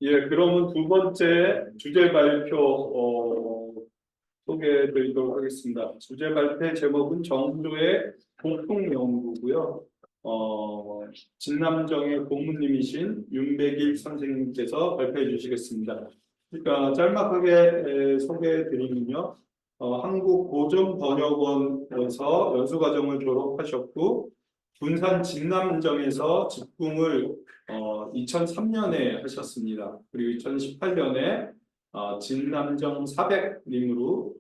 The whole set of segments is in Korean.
예, 그러면 두 번째 주제 발표 소개해 드리도록 하겠습니다. 주제 발표의 제목은 정조의 고풍 연구고요. 진남정의 고문님이신 윤백일 선생님께서 발표해 주시겠습니다. 그러니까 짤막하게 소개해 드리면요. 한국고전번역원에서 연수과정을 졸업하셨고 군산 진남정에서 직궁을 2003년에 하셨습니다. 그리고 2018년에 진남정 400님으로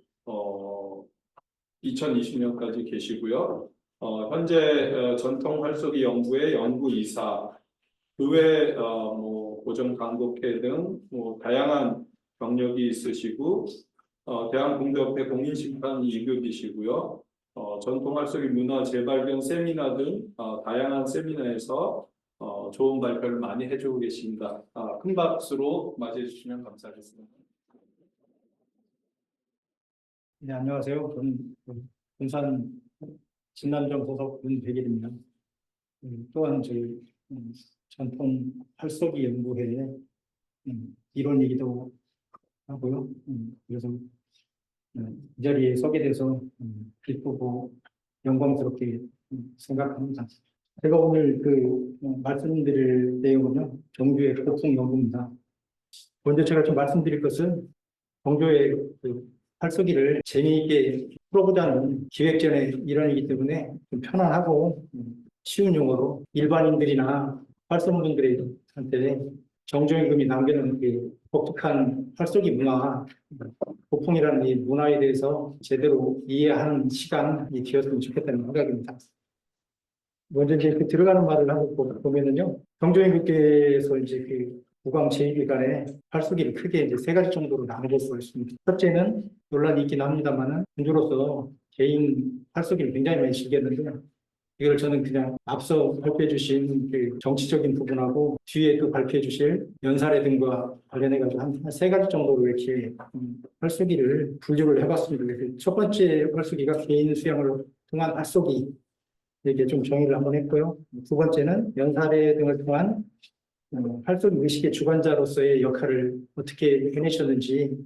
2020년까지 계시고요. 현재 전통 활쏘기 연구의 연구이사, 그 외 고전 강독회 등 다양한 경력이 있으시고 대한공대협회 공인심판 2급이시고요. 전통 활쏘기 문화 재발견 세미나 등 다양한 세미나에서 좋은 발표를 많이 해주고 계십니다. 큰 박수로 맞이해 주시면 감사하겠습니다. 네, 안녕하세요. 저는 군산 진남정 소속 윤백일입니다. 또한 저희 전통 활쏘기 연구회의 일원이기도 하고요. 그래서 이 자리에 서게 돼서 기쁘고 영광스럽게 생각합니다. 제가 오늘 말씀드릴 내용은요, 정조의 고풍 연구입니다. 먼저 제가 좀 말씀드릴 것은 정조의 활쏘기를 재미있게 풀어보자는 기획전의 일환이기 때문에 좀 편안하고 쉬운 용어로 일반인들이나 활쏘는 분들한테 정조임금이 남겨놓은 독특한 활쏘기 문화, 고풍이라는 이 문화에 대해서 제대로 이해하는 시간이 되었으면 좋겠다는 생각입니다. 먼저 이제 들어가는 말을 한번 보면은요, 정조임금께서 이제 국왕 제2기간에 활쏘기를 크게 이제 세 가지 정도로 나눠볼 수가 있습니다. 첫째는 논란이 있긴 합니다만은 군주로서 개인 활쏘기를 굉장히 많이 즐겼는데요. 이걸 저는 그냥 앞서 발표해 주신 정치적인 부분하고 뒤에 또 발표해 주실 연사례 등과 관련해 가지고 한 세 가지 정도로 이렇게 활쏘기를 분류를 해봤습니다. 첫 번째 활쏘기가 개인 수양을 통한 활쏘기, 이렇게 좀 정의를 한번 했고요. 두 번째는 연사례 등을 통한 활쏘기 의식의 주관자로서의 역할을 어떻게 해내셨는지,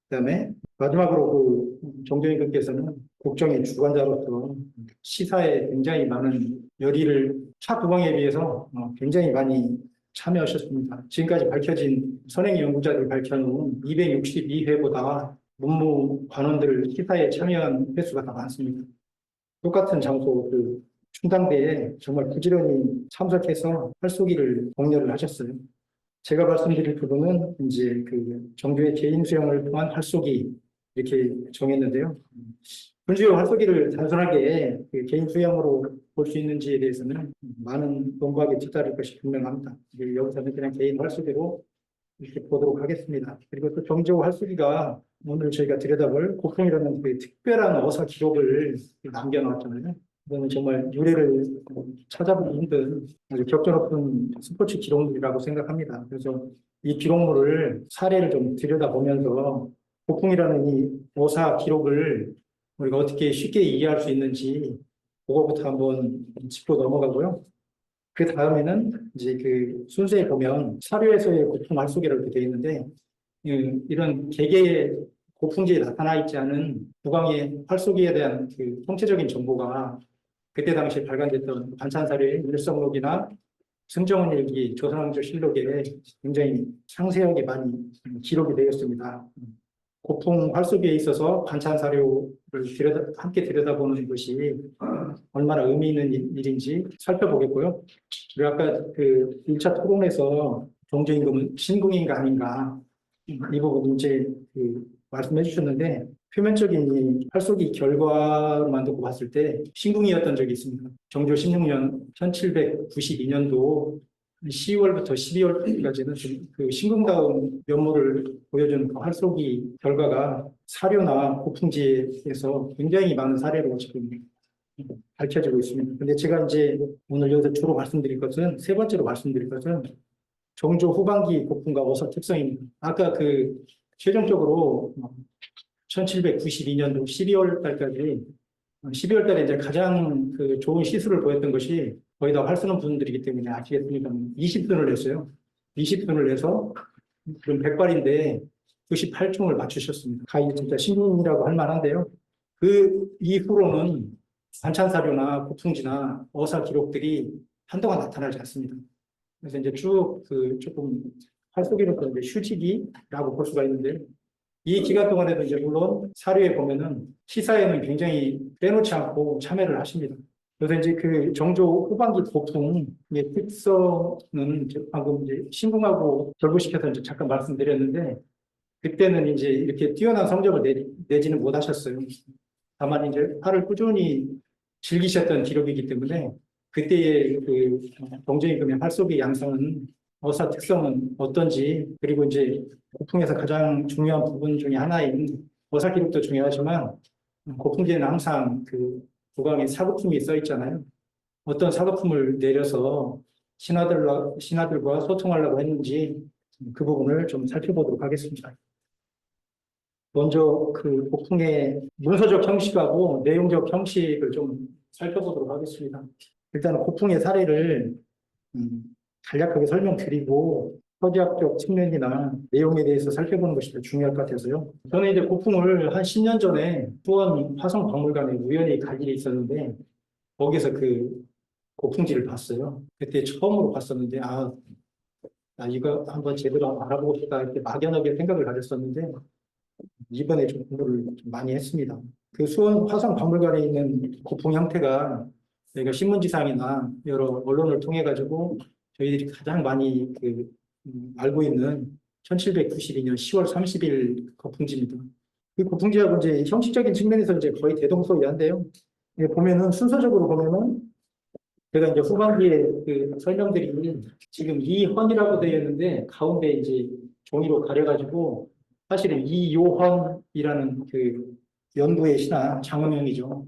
그다음에 마지막으로 정조임금께서는 국정의 주관자로서 시사에 굉장히 많은 열의를 차국왕에 비해서 굉장히 많이 참여하셨습니다. 지금까지 밝혀진 선행 연구자들 밝혀놓은 262회보다 문무 관원들 시사에 참여한 횟수가 더 많습니다. 똑같은 장소 충당대에 정말 부지런히 참석해서 활쏘기를 독려를 하셨어요. 제가 말씀드릴 부분은 이제 정조의 개인 수양을 통한 활쏘기 이렇게 정했는데요. 군주의 활쏘기를 단순하게 개인 수양으로 볼 수 있는지에 대해서는 많은 논박이 뒤따를 것이 분명합니다. 여기서는 그냥 개인 활쏘기로 이렇게 보도록 하겠습니다. 그리고 또 정조 활쏘기가 오늘 저희가 들여다볼 고풍이라는 특별한 어사 기록을 남겨놓았잖아요. 이거는 정말 유래를 찾아보기 힘든 아주 격전 높은 스포츠 기록물이라고 생각합니다. 그래서 이 기록물을 사례를 좀 들여다보면서 고풍이라는 이 어사 기록을 우리가 어떻게 쉽게 이해할 수 있는지 그거부터 한번 짚고 넘어가고요. 그 다음에는 이제 순서에 보면 사료에서의 고풍 활쏘기라고 이렇게 되어 있는데 이런 개개의 고풍지에 나타나 있지 않은 국왕의 활쏘기에 대한 통체적인 정보가 그때 당시에 발간됐던 반찬사료의 일성록이나 승정원 일기, 조선왕조 실록에 굉장히 상세하게 많이 기록이 되어 있습니다. 고풍 활쏘기에 있어서 반찬사료를 함께 들여다보는 것이 얼마나 의미 있는 일인지 살펴보겠고요. 그리고 아까 1차 토론에서 정조임금은 신궁인가 아닌가 이 부분 이제 말씀해 주셨는데 표면적인 이 활쏘기 결과로만 두고 봤을 때 신궁이었던 적이 있습니다. 정조 16년 1792년도 10월부터 12월까지는 신궁다운 면모를 보여주는 활쏘기 결과가 사료나 고풍지에서 굉장히 많은 사례로 지금 밝혀지고 있습니다. 근데 제가 이제 오늘 여기서 주로 말씀드릴 것은 세 번째로 말씀드릴 것은 정조 후반기 고풍과 어사 특성입니다. 아까 최종적으로 1792년도 12월 달까지 12월 달에 이제 가장 좋은 시수를 보였던 것이 거의 다 활쏘는 분들이기 때문에 아시겠습니까? 20분을 냈어요. 20분을 내서 그런 백발인데 98총을 맞추셨습니다. 가히 진짜 신인이라고 할 만한데요. 그 이후로는 반찬 사료나 고풍지나 어사 기록들이 한동안 나타나지 않습니다. 그래서 이제 쭉 그 조금 활쏘기로서 이제 휴지기라고 볼 수가 있는데 이 기간 동안에도 이제 물론 사료에 보면은 시사에는 굉장히 빼놓지 않고 참여를 하십니다. 그래서 이제 그 정조 후반기 고풍의 특성은 이제 방금 이제 신궁하고 결부시켜서 이제 잠깐 말씀드렸는데 그때는 이제 이렇게 뛰어난 성적을 내지는 못하셨어요. 다만 이제 팔을 꾸준히 즐기셨던 기록이기 때문에 그때의 그 경제임금의 활쏘기 양상은 어사 특성은 어떤지 그리고 이제 고풍에서 가장 중요한 부분 중에 하나인 어사 기록도 중요하지만 고풍지에는 항상 그 국왕의 사급품이 써 있잖아요. 어떤 사급품을 내려서 신하들과 소통하려고 했는지 그 부분을 좀 살펴보도록 하겠습니다. 먼저 그 고풍의 문서적 형식하고 내용적 형식을 좀 살펴보도록 하겠습니다. 일단 고풍의 사례를 간략하게 설명드리고 서지학적 측면이나 내용에 대해서 살펴보는 것이 더 중요할 것 같아서요. 저는 이제 고풍을 한 10년 전에 수원 화성박물관에 우연히 갈 일이 있었는데 거기서 그 고풍지를 봤어요. 그때 처음으로 봤었는데 나 이거 한번 제대로 알아보고 싶다 이렇게 막연하게 생각을 가졌었는데 이번에 좀 공부를 좀 많이 했습니다. 그 수원 화성박물관에 있는 고풍 형태가 저희가 신문지상이나 여러 언론을 통해 가지고 저희들이 가장 많이 알고 있는 1792년 10월 30일 고풍지입니다. 그 고풍지하고 이제 형식적인 측면에서 이제 거의 대동소이한데요. 보면은 순서적으로 보면은 제가 이제 후반기에 그 설명드린 지금 이헌이라고 되어 있는데 가운데 이제 종이로 가려가지고 사실은 이요헌이라는 그 연구의 신하 장엄영이죠.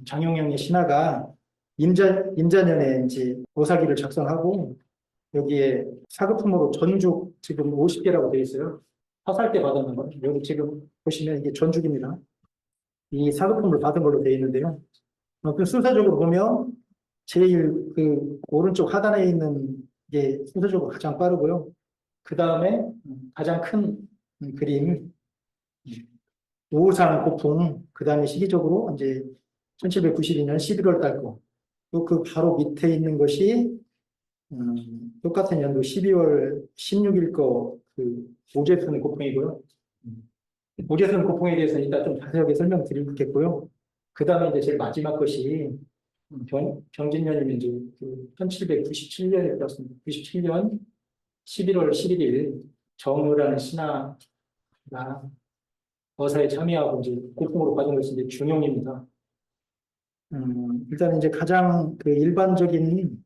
장엄영의 신하가 임자년에 이제 오사기를 작성하고 여기에 사급품으로 전죽 지금 50개라고 되어 있어요. 화살 때 받았는 거. 여기 지금 보시면 이게 전죽입니다. 이 사급품을 받은 걸로 되어 있는데요. 그 순서적으로 보면 제일 그 오른쪽 하단에 있는 게 순서적으로 가장 빠르고요. 그 다음에 가장 큰 그림 우상 고풍, 그 다음에 시기적으로 이제 1792년 11월 달 거. 또 그 바로 밑에 있는 것이 똑같은 연도 12월 16일 거 그 오제순 고풍이고요. 오제순 고풍에 대해서 이따 좀 자세하게 설명드리겠고요. 그 다음에 이제 제일 마지막 것이 병진년이면 이제 그 1797년에 들었습니다. 97년 11월 11일 정의라는 신하가 어사에 참여하고 이제 고풍으로 받은 것이 이제 중용입니다. 일단 이제 가장 그 일반적인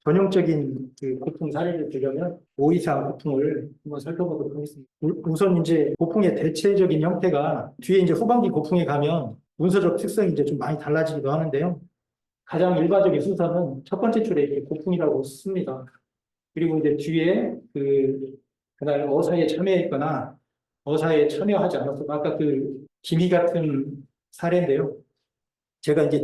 전형적인 그 고풍 사례를 들려면 오이사 고풍을 한번 살펴보도록 하겠습니다. 우선 이제 고풍의 대체적인 형태가 뒤에 이제 후반기 고풍에 가면 문서적 특성이 이제 좀 많이 달라지기도 하는데요. 가장 일반적인 순서는 첫 번째 줄에 이렇게 고풍이라고 씁니다. 그리고 이제 뒤에 그날 어사에 참여했거나 어사에 참여하지 않았어. 아까 그 기미 같은 사례인데요. 제가 이제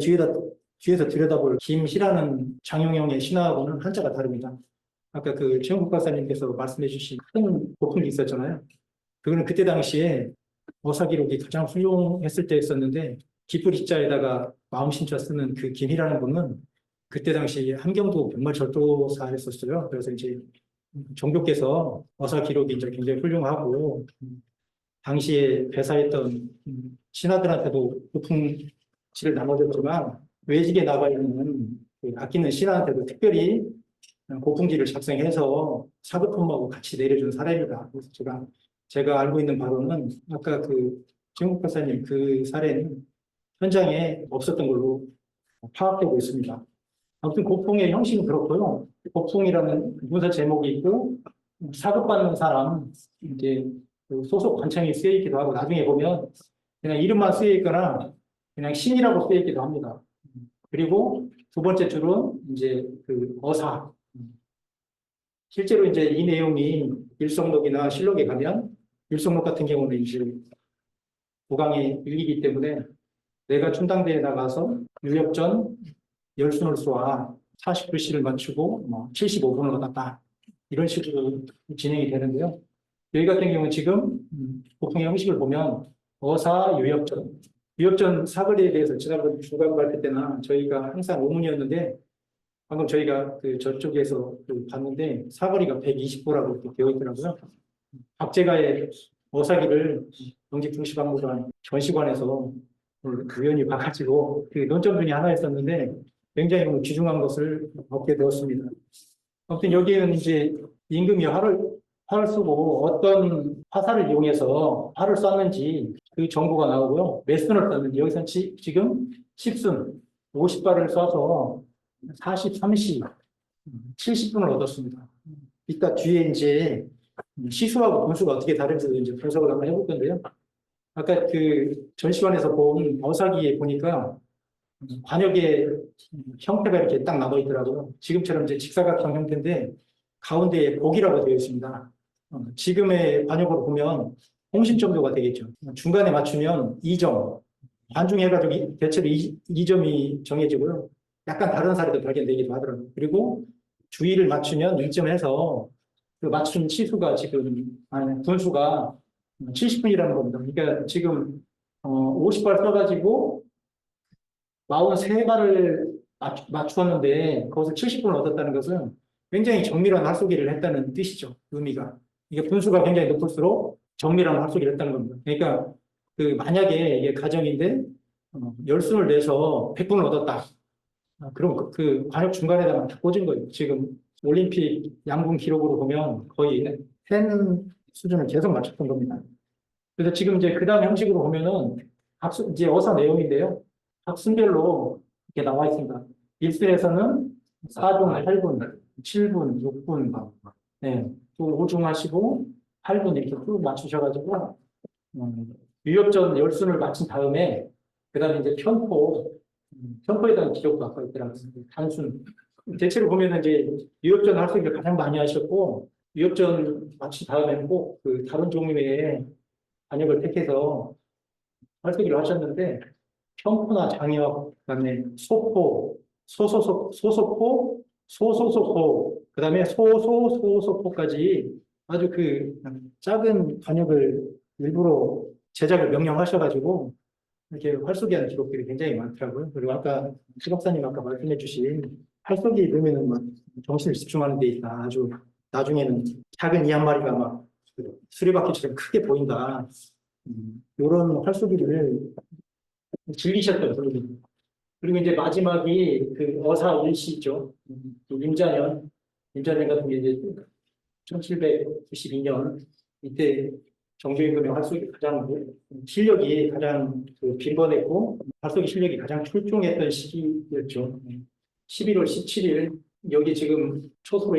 뒤에서 들여다볼 김희라는 장용영의 신하하고는 한자가 다릅니다. 아까 그 최영국 박사님께서 말씀해 주신 큰 고풍이 있었잖아요. 그거는 그때 당시에 어사 기록이 가장 훌륭했을 때였었는데 기쁘리자에다가 마음신자 쓰는 그 김희라는 분은 그때 당시 함경도 백마절도사 했었어요. 그래서 이제 정교께서 어사 기록이 이제 굉장히 훌륭하고 당시에 배사했던 신하들한테도 고풍지를 나눠줬지만 외직에 나가 있는 아끼는 신하한테도 특별히 고풍지를 작성해서 사급품하고 같이 내려준 사례입니다. 그래서 제가 알고 있는 바로는 아까 그 최영국 박사님 그 사례는 현장에 없었던 걸로 파악되고 있습니다. 아무튼 고풍의 형식은 그렇고요. 고풍이라는 문서 제목이 있고 사급받는 사람 이제 그 소속 관청이 쓰여 있기도 하고 나중에 보면 그냥 이름만 쓰여 있거나 그냥 신이라고 쓰여 있기도 합니다. 그리고 두 번째 줄은 이제 그 어사. 실제로 이제 이 내용이 일성록이나 실록에 가면 일성록 같은 경우는 이제 국왕의 일기이기 때문에 내가 춘당대에 나가서 유역전 열순을 쏘아 49시를 맞추고 75분을 얻었다. 이런 식으로 진행이 되는데요. 여기 같은 경우는 지금 고풍의 형식을 보면 어사, 유역전 사거리에 대해서 지난번 중간 발표 때나 저희가 항상 의문이었는데 방금 저희가 그 저쪽에서 그 봤는데 사거리가 120보라고 이렇게 되어 있더라고요. 박제가의 어사기를 영직중시박물관 전시관에서 우연히 봐가지고 그 논점 중에 하나였었는데 굉장히 귀중한 것을 얻게 되었습니다. 아무튼 여기에는 이제 임금이 활을 쏘고 어떤 화살을 이용해서 활을 쐈는지 그 정보가 나오고요. 몇 순을 쐈는지 여기서 지금 10순 50발을 쏴서 43시 70분을 얻었습니다. 이따 뒤에 이제 시수하고 분수가 어떻게 다른지 이제 분석을 한번 해볼 건데요. 아까 그 전시관에서 본 어사기에 보니까 관역의 형태가 이렇게 딱 나눠 있더라고요. 지금처럼 이제 직사각형 형태인데 가운데에 복이라고 되어 있습니다. 지금의 관역으로 보면 홍심 정도가 되겠죠. 중간에 맞추면 2점, 반중해가지고 대체로 2점이 정해지고요. 약간 다른 사례도 발견되기도 하더라고요. 그리고 주의를 맞추면 2점 해서 그 맞춘 치수가 분수가 70분이라는 겁니다. 그러니까 지금 50발 써가지고 43발을 맞추었는데 거기서 70분을 얻었다는 것은 굉장히 정밀한 활쏘기를 했다는 뜻이죠. 의미가. 이게 분수가 굉장히 높을수록 정밀한 활쏘기를 했다는 겁니다. 그러니까 그 만약에 이게 가정인데 10순을 내서 100분을 얻었다. 그럼 그 관역 중간에다가 다 꽂은 거예요. 지금 올림픽 양궁 기록으로 보면 거의 10 수준을 계속 맞췄던 겁니다. 그래서 지금 이제 그 다음 형식으로 보면은 이제 어사 내용인데요. 각 순별로 이렇게 나와 있습니다. 1순에서는 4분, 8분, 7분, 6분, 네, 또 5중 하시고 8분 이렇게 쭉 맞추셔가지고 유역전 10순을 마친 다음에 그 다음에 이제 편포에 대한 기록도 아까 있더라고요. 단순. 대체로 보면 이제 유역전 활쏘기를 가장 많이 하셨고 유역전 마친 다음에는 꼭 그 다른 종류의 반역을 택해서 활쏘기를 하셨는데 편포나 장역, 그다음에 소포, 소소포, 소소소포, 그다음에 소소소소포까지 아주 그 작은 반역을 일부러 제작을 명령하셔가지고 이렇게 활쏘기하는 기록들이 굉장히 많더라고요. 그리고 아까 시 박사님 아까 말씀해주신 활쏘기 넣으면은 막 정신을 집중하는 데 있다. 아주 나중에는 작은 이 한 마리가 막 수레바퀴처럼 크게 보인다. 이런 활쏘기를 즐기셨던 분입니다. 그리고 이제 마지막이 그 어사 일시죠. 임자년 같은 게 이제 1792년 이때 정조임금의 활쏘기 가장 실력이 가장 빈번했고 활쏘기 실력이 가장 출중했던 시기였죠. 11월 17일 여기 지금 초소로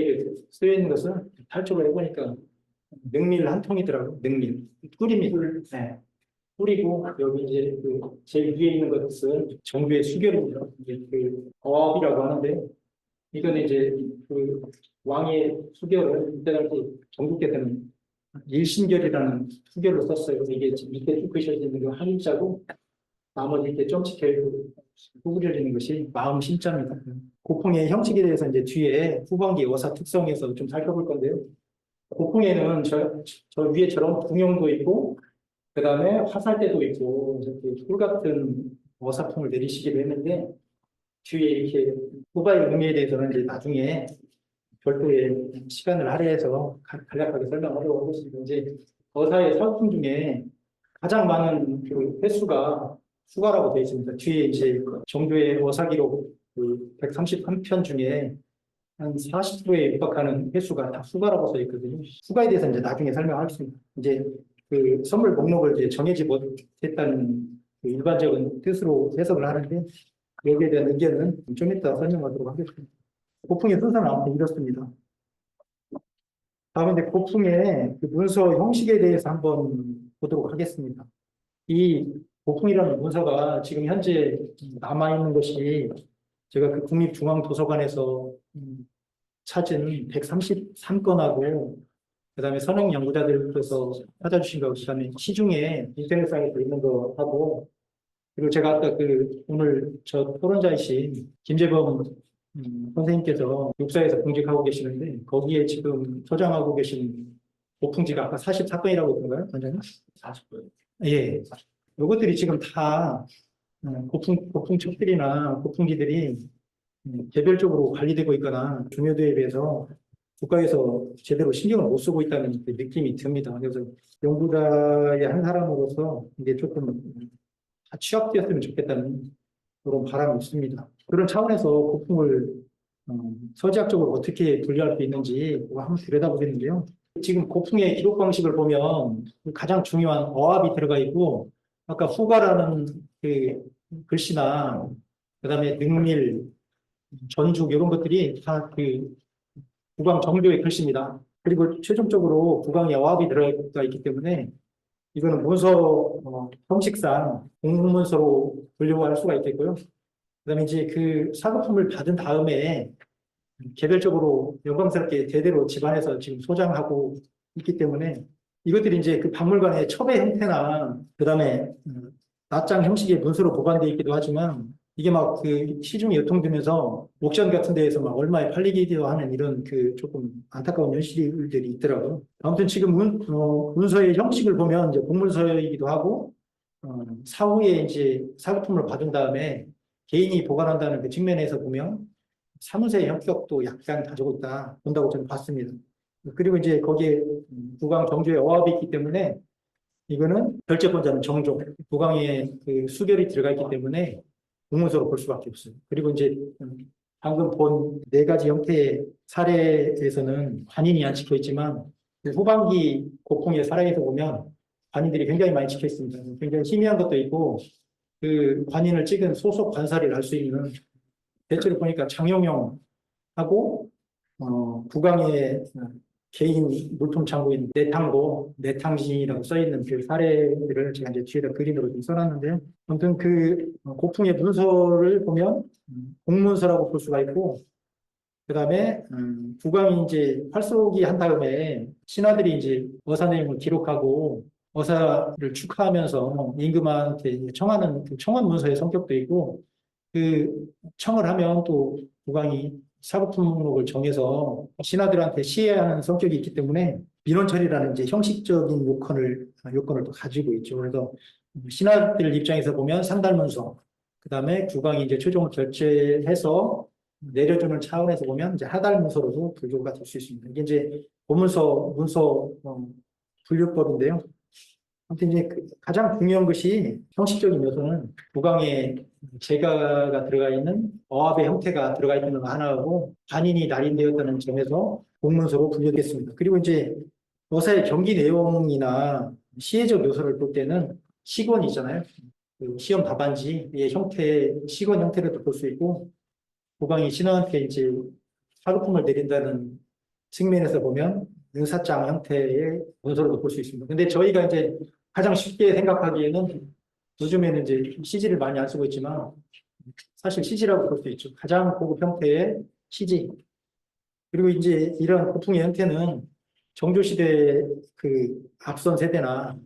쓰여 있는 것은 탈출을 해보니까 능밀 한 통이더라고요. 능밀 꿀입니다. 네. 꿀이고 여기 이제 그 제일 위에 있는 것은 정부의 수결입니다. 이제 그 어업이라고 하는데 이거는 이제 그 왕의 수결을 이때 당시 정국대 때는 일신결이라는 수결로 썼어요. 그래서 이게 밑에 쭉 그려져 있는 거 한자고 나머지 이렇게 점찍혀 구부려지는 것이 마음 신자입니다. 고풍의 형식에 대해서 이제 뒤에 후반기 어사 특성에서 좀 살펴볼 건데요. 고풍에는 저 위에처럼 궁형도 있고 그 다음에 화살대도 있고 이렇게 꿀 같은 어사풍을 내리시기도 했는데 뒤에 이렇게 후바의 의미에 대해서는 이제 나중에 별도의 시간을 할애해서 간략하게 설명하도록 하겠습니다. 이제 어사의 사품 중에 가장 많은 그 횟수가 수가라고 되어 있습니다. 뒤에 이제 정조의 어사 기록 그 133편 중에 한 40%에 육박하는 횟수가 다 수가라고 써 있거든요. 수가에 대해서 이제 나중에 설명하겠습니다. 이제 그 선물 목록을 이제 정해지 못했다는 그 일반적인 뜻으로 해석을 하는데 여기에 대한 의견은 좀 이따 설명하도록 하겠습니다. 고풍의 순서는 아무튼 이렇습니다. 다음에 이제 고풍의 그 문서 형식에 대해서 한번 보도록 하겠습니다. 이 고풍이라는 문서가 지금 현재 남아있는 것이 제가 그 국립중앙도서관에서 찾은 133건하고 그다음에 선행 연구자들께서 찾아주신 거 그다음에 시중에 인터넷상에서 있는 거하고 그리고 제가 아까 그 오늘 저 토론자이신 김재범 선생님께서 육사에서 공직하고 계시는데 거기에 지금 소장하고 계신 고풍지가 아까 44건이라고 했던가요, 원장님? 40분. 예. 요것들이 지금 다 고풍척들이나 고풍지들이 개별적으로 관리되고 있거나 중요도에 비해서 국가에서 제대로 신경을 못 쓰고 있다는 그 느낌이 듭니다. 그래서 연구자의 한 사람으로서 이게 조금 다 취합되었으면 좋겠다는 그런 바람이 있습니다. 그런 차원에서 고풍을 서지학적으로 어떻게 분류할 수 있는지 한번 들여다보겠는데요. 지금 고풍의 기록 방식을 보면 가장 중요한 어합이 들어가 있고, 아까 후가라는 그 글씨나 그다음에 능밀, 전죽 이런 것들이 다 그 국왕 정조의 글씨입니다. 그리고 최종적으로 국왕의 어합이 들어가 있기 때문에 이거는 문서 형식상 공문서로 분류할 수가 있겠고요. 그다음에 이제 그 사급품을 받은 다음에 개별적으로 영광스럽게 대대로 집안에서 지금 소장하고 있기 때문에 이것들이 이제 그 박물관의 첩의 형태나 그다음에 낱장 형식의 문서로 보관되어 있기도 하지만 이게 막 그 시중에 유통되면서 옥션 같은 데에서 막 얼마에 팔리기도 하는 이런 그 조금 안타까운 현실들이 있더라고요. 아무튼 지금 문서의 형식을 보면 이제 공문서이기도 하고 사후에 이제 사급품을 받은 다음에 개인이 보관한다는 그 측면에서 보면 사무소의 형격도 약간 가지고 있다 본다고 저는 봤습니다. 그리고 이제 거기에 국왕 정조의 어합이 있기 때문에 이거는 결재권자는 정조, 국왕의 그 수결이 들어가 있기 때문에 공문서로 볼 수밖에 없어요. 그리고 이제 방금 본 네 가지 형태의 사례에서는 관인이 안 찍혀 있지만 그 후반기 고풍의 사례에서 보면 관인들이 굉장히 많이 찍혀 있습니다. 굉장히 희미한 것도 있고 그 관인을 찍은 소속 관사를 알 수 있는 대체로 보니까 장용영하고 국왕의 개인 물품 창고인 내탕고, 내탕진이라고 써있는 그 사례들을 제가 이제 뒤에다 그림으로 좀 써놨는데요. 아무튼 그 고풍의 문서를 보면 공문서라고 볼 수가 있고, 그 다음에 국왕이 이제 활쏘기 한 다음에 신하들이 이제 어사 내용을 기록하고 어사를 축하하면서 임금한테 청하는 그 청원 문서의 성격도 있고, 그 청을 하면 또 국왕이 사급품 목록을 정해서 신하들한테 시해야 하는 성격이 있기 때문에 민원처리라는 이제 형식적인 요건을 또 가지고 있죠. 그래서 신하들 입장에서 보면 상달문서, 그 다음에 국왕이 이제 최종을 결재해서 내려주는 차원에서 보면 이제 하달문서로도 분류가 될 수 있습니다. 이게 이제 고문서, 문서 분류법인데요. 아무튼 이제 가장 중요한 것이 형식적인 요소는 국왕의 제가가 들어가 있는 어합의 형태가 들어가 있는 거 하나하고 관인이 날인되었다는 점에서 공문서로 분류됐습니다. 그리고 이제 어사의 경기 내용이나 시혜적 요소를 볼 때는 시권이 있잖아요. 그 시험 답안지의 형태, 시권 형태로도 볼 수 있고 국왕이 신하한테 이제 사급품을 내린다는 측면에서 보면 응사장 형태의 문서로도 볼 수 있습니다. 근데 저희가 이제 가장 쉽게 생각하기에는 요즘에는 이제 CG를 많이 안 쓰고 있지만 사실 CG라고 볼 수 있죠. 가장 고급 형태의 CG. 그리고 이제 이런 고풍의 형태는 정조시대 그 앞선 세대나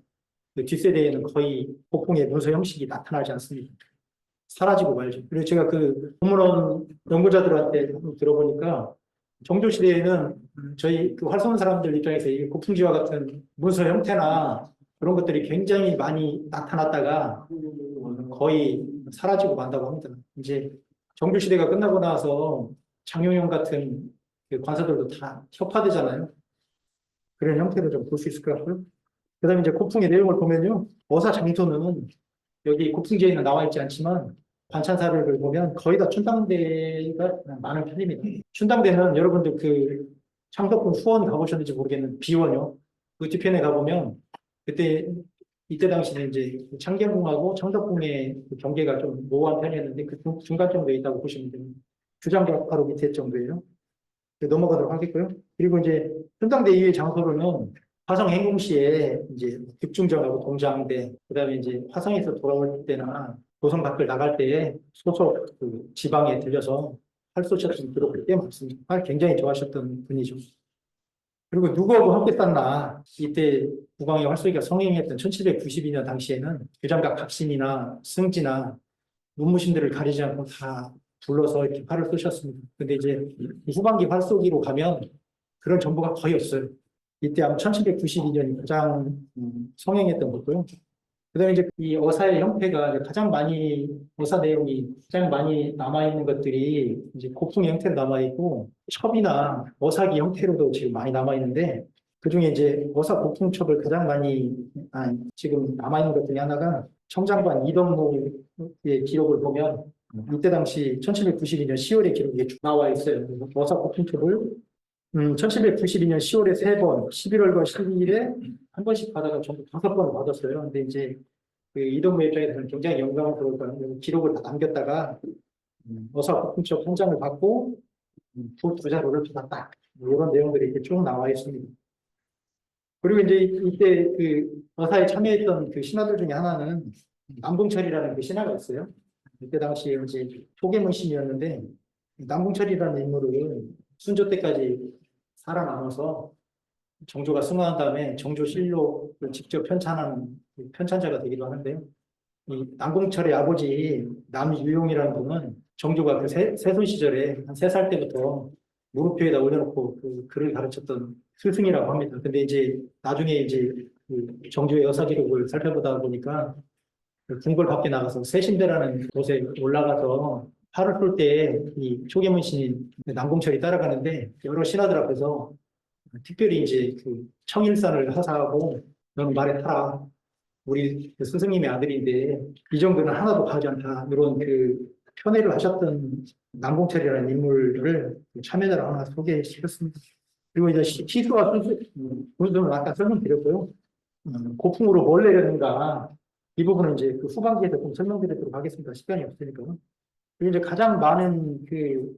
그 뒷세대에는 거의 고풍의 문서 형식이 나타나지 않습니다. 사라지고 말죠. 그리고 제가 그 공문원 연구자들한테 들어보니까 정조시대에는 저희 그 활성한 사람들 입장에서 이 고풍지와 같은 문서 형태나 그런 것들이 굉장히 많이 나타났다가 거의 사라지고 만다고 합니다. 이제 정규시대가 끝나고 나서 장용영 같은 그 관사들도 다 혁파되잖아요. 그런 형태로 좀 볼 수 있을 것 같고요. 그 다음에 이제 고풍의 내용을 보면요. 어사 장소는 여기 고풍지에는 나와 있지 않지만 관찰사를 보면 거의 다 춘당대가 많은 편입니다. 춘당대는 여러분들 그 창덕궁 후원 가보셨는지 모르겠는 비원요. 그 뒤편에 가보면 이때 당시에 이제 창경궁하고 창덕궁의 그 경계가 좀 모호한 편이었는데 그 중간 정도에 있다고 보시면 됩니다. 주장벽 바로 밑에 정도예요. 넘어가도록 하겠고요. 그리고 이제 춘당대 이외의 장소로는 화성 행궁시에 이제 득중정하고 동장대, 그다음에 이제 화성에서 돌아올 때나 도성 밖을 나갈 때에 소속 그 지방에 들려서 활쏘셨던 기록이 꽤 많습니다. 굉장히 좋아하셨던 분이죠. 그리고 누구하고 함께 쌌나 이때 국왕의 활쏘기가 성행했던 1792년 당시에는 규장각 각신이나 승지나 문무신들을 가리지 않고 다 불러서 이렇게 활을 쏘셨습니다. 근데 이제 후반기 활쏘기로 가면 그런 정보가 거의 없어요. 이때 아마 1792년이 가장 성행했던 거고요. 그다음에 이제 이 어사의 형태가 가장 많이 어사 내용이 가장 많이 남아 있는 것들이 이제 고풍의 형태로 남아 있고 첩이나 어사기 형태로도 지금 많이 남아 있는데 그중에 이제 어사 고풍첩을 가장 많이 지금 남아 있는 것 중에 하나가 청장관 이덕모의 기록을 보면 이때 당시 1792년 10월에 기록이 쭉 나와 있어요. 그래서 어사 고풍첩을 1792년 10월에 3번, 11월과 12일에 한 번씩 받아가 전부 5번을 받았어요. 근데 이제 그 이동무 입장에서는 굉장히 영광스러울 기록을 다 남겼다가 어사 고풍첩 한 장을 받고 두 자루를 받았다. 이런 내용들이 이렇게 쭉 나와 있습니다. 그리고 이제 이때 그 어사에 참여했던 그 신하들 중에 하나는 남봉철이라는 그 신하가 있어요. 이때 당시에 이제 초계문 신이었는데 남봉철이라는 인물은 순조 때까지 살아남아서 정조가 승화한 다음에 정조실록을 직접 편찬하는 편찬자가 되기도 하는데요. 이 남봉철의 아버지 남유용이라는 분은 정조가 그 세손 시절에 한 3살 때부터 무릎표에다 올려놓고 그 글을 가르쳤던 스승이라고 합니다. 근데 이제 나중에 이제 그 정조의 여사 기록을 살펴보다 보니까 그 궁궐 밖에 나가서 세신대라는 곳에 올라가서 팔을 쏠 때 이 초계문 신인 남봉철이 따라가는데 여러 신하들 앞에서 특별히 이제 그 청일산을 하사하고 너는 말에 타라. 우리 그 스승님의 아들인데 이 정도는 하나도 가지 않다. 이런 그 편애를 하셨던 남봉철이라는 인물을 참여자로 하나 소개시켰습니다. 그리고 이제 시수와 순수는 아까 설명드렸고요. 고풍으로 뭘 내렸는가 이 부분은 이제 그 후반기에 조금 설명드리도록 하겠습니다. 시간이 없으니까. 그리고 이제 가장 많은 그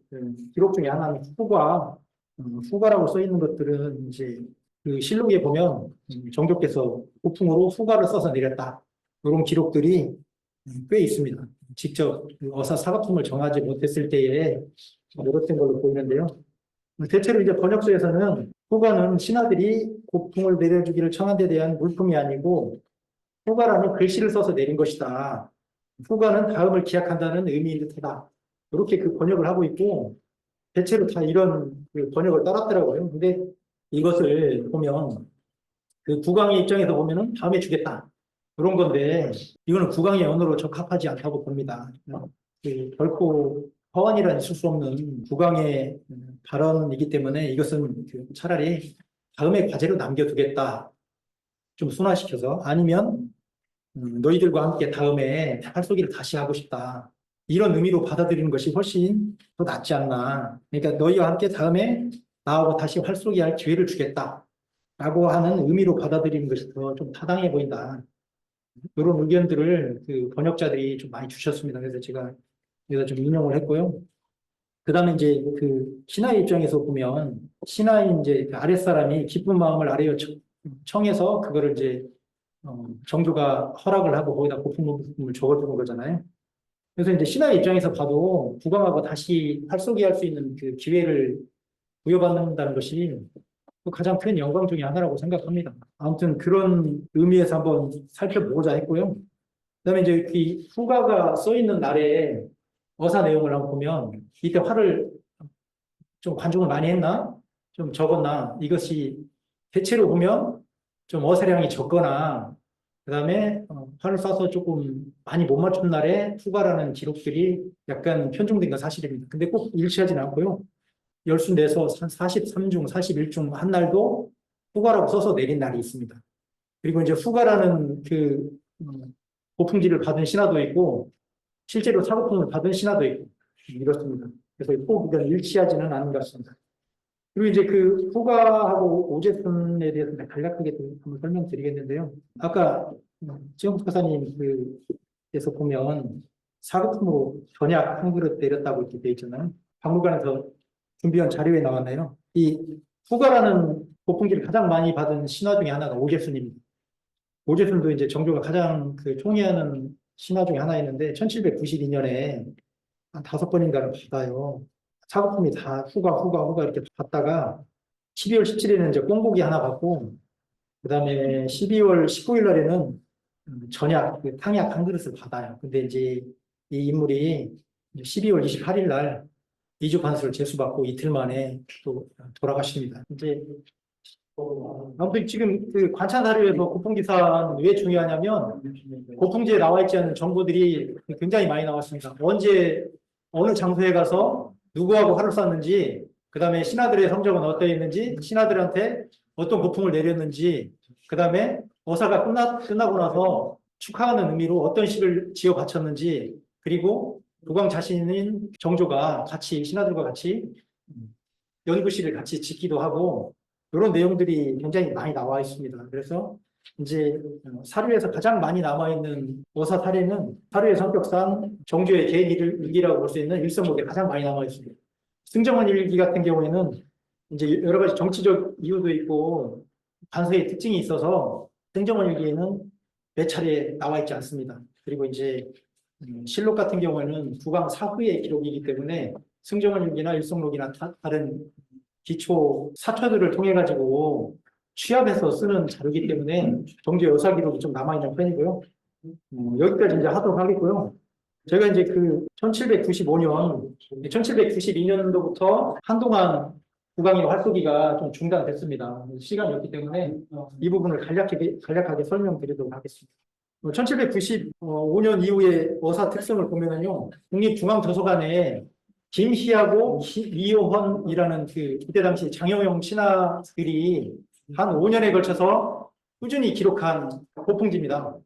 기록 중에 하나는 후가라고 써 있는 것들은 이제 그 실록에 보면 정조께서 고풍으로 후가를 써서 내렸다. 이런 기록들이 꽤 있습니다. 직접 어사 사각품을 정하지 못했을 때에 내렸던 걸로 보이는데요. 대체로 이제 번역서에서는 후가는 신하들이 고풍을 내려주기를 청한 데 대한 물품이 아니고 후가라는 글씨를 써서 내린 것이다. 후가는 다음을 기약한다는 의미인 듯하다. 이렇게 그 번역을 하고 있고 대체로 다 이런 그 번역을 따랐더라고요. 근데 이것을 보면 그 국왕의 입장에서 보면은 다음에 주겠다. 그런 건데 이거는 국왕의 언어로 적합하지 않다고 봅니다. 그 결코 허언이란 있을 수 없는 국왕의 발언이기 때문에 이것은 그 차라리 다음에 과제로 남겨두겠다. 좀 순화시켜서 아니면 너희들과 함께 다음에 활쏘기를 다시 하고 싶다. 이런 의미로 받아들이는 것이 훨씬 더 낫지 않나. 그러니까 너희와 함께 다음에 나하고 다시 활쏘기 할 기회를 주겠다. 라고 하는 의미로 받아들이는 것이 더 좀 타당해 보인다. 이런 의견들을 그 번역자들이 좀 많이 주셨습니다. 그래서 제가 여기다 좀 인용을 했고요. 그 다음에 이제 그 신하의 입장에서 보면 신하의 이제 그 아랫사람이 기쁜 마음을 아래에 청해서 그거를 이제 정조가 허락을 하고 거기다 고품을 적어주는 거잖아요. 그래서 이제 신하의 입장에서 봐도 국왕하고 다시 활쏘기할 수 있는 그 기회를 부여받는다는 것이 가장 큰 영광 중에 하나라고 생각합니다. 아무튼 그런 의미에서 한번 살펴보고자 했고요. 그다음에 이제 이 후가가 써 있는 날에 어사 내용을 한번 보면 이때 화를 좀 관중을 많이 했나? 좀 적었나? 이것이 대체로 보면 좀 어사량이 적거나 그다음에 화를 쏴서 조금 많이 못 맞춘 날에 후가라는 기록들이 약간 편중된 건 사실입니다. 근데 꼭 일치하지는 않고요. 열순내서 43중, 41중 한 날도 후가라고 써서 내린 날이 있습니다. 그리고 이제 후가라는 그 고풍지를 받은 신하도 있고 실제로 사고품을 받은 신하도 있고 이렇습니다. 그래서 꼭 일치하지는 않은 것 같습니다. 그리고 이제 그 후가하고 오제순에 대해서 간략하게 한번 설명드리겠는데요. 아까 지영 박사님 그에서 보면 사고품으로 전약 한 그릇 내렸다고 이렇게 돼 있잖아요. 박물관에서 준비한 자료에 나왔나요? 이 후가라는 고풍지를 가장 많이 받은 신하 중에 하나가 오제순입니다. 오제순도 이제 정조가 가장 그 총애하는 신하 중에 하나였는데 1792년에 한 5번인가를 받아요. 사고품이 다 후가 이렇게 받다가 12월 17일에는 이제 꽁복이 하나 받고 그다음에 12월 19일 날에는 전약 탕약 한 그릇을 받아요. 근데 이제 이 인물이 12월 28일 날 이주 판수를 제수받고 이틀 만에 또 돌아가십니다. 이제 아무튼 지금 그 관찰 사료에서 고풍 기사는 왜 중요하냐면 고풍지에 나와 있지 않은 정보들이 굉장히 많이 나왔습니다. 언제 어느 장소에 가서 누구하고 화를 쐈는지, 그다음에 신하들의 성적은 어떠했는지, 신하들한테 어떤 고풍을 내렸는지, 그다음에 어사가 끝나고 나서 축하하는 의미로 어떤 시를 지어 바쳤는지, 그리고 국왕 자신인 정조가 같이 신하들과 같이 연구실을 같이 짓기도 하고 이런 내용들이 굉장히 많이 나와 있습니다. 그래서 이제 사료에서 가장 많이 남아 있는 어사 사례는 사료의 성격상 정조의 개인 일기라고 볼 수 있는 일성록에 가장 많이 남아 있습니다. 승정원 일기 같은 경우에는 이제 여러 가지 정치적 이유도 있고 관서의 특징이 있어서 승정원 일기에는 몇 차례 나와 있지 않습니다. 그리고 이제 실록 같은 경우에는 국왕 사후의 기록이기 때문에 승정원 일기나 일성록이나 다른 기초 사초들을 통해 가지고 취합해서 쓰는 자료이기 때문에 정조 여사 기록이 좀 남아 있는 편이고요. 여기까지 이제 하도록 하겠고요. 제가 이제 그 1795년, 1792년도부터 한동안 국왕의 활동기가 좀 중단됐습니다. 시간이 없기 때문에 이 부분을 간략하게 설명드리도록 하겠습니다. 1795년 이후의 어사 특성을 보면은요, 국립중앙도서관에 김희하고 이효헌이라는 그 그때 당시 장영영 신하들이 한 5년에 걸쳐서 꾸준히 기록한 고풍지입니다.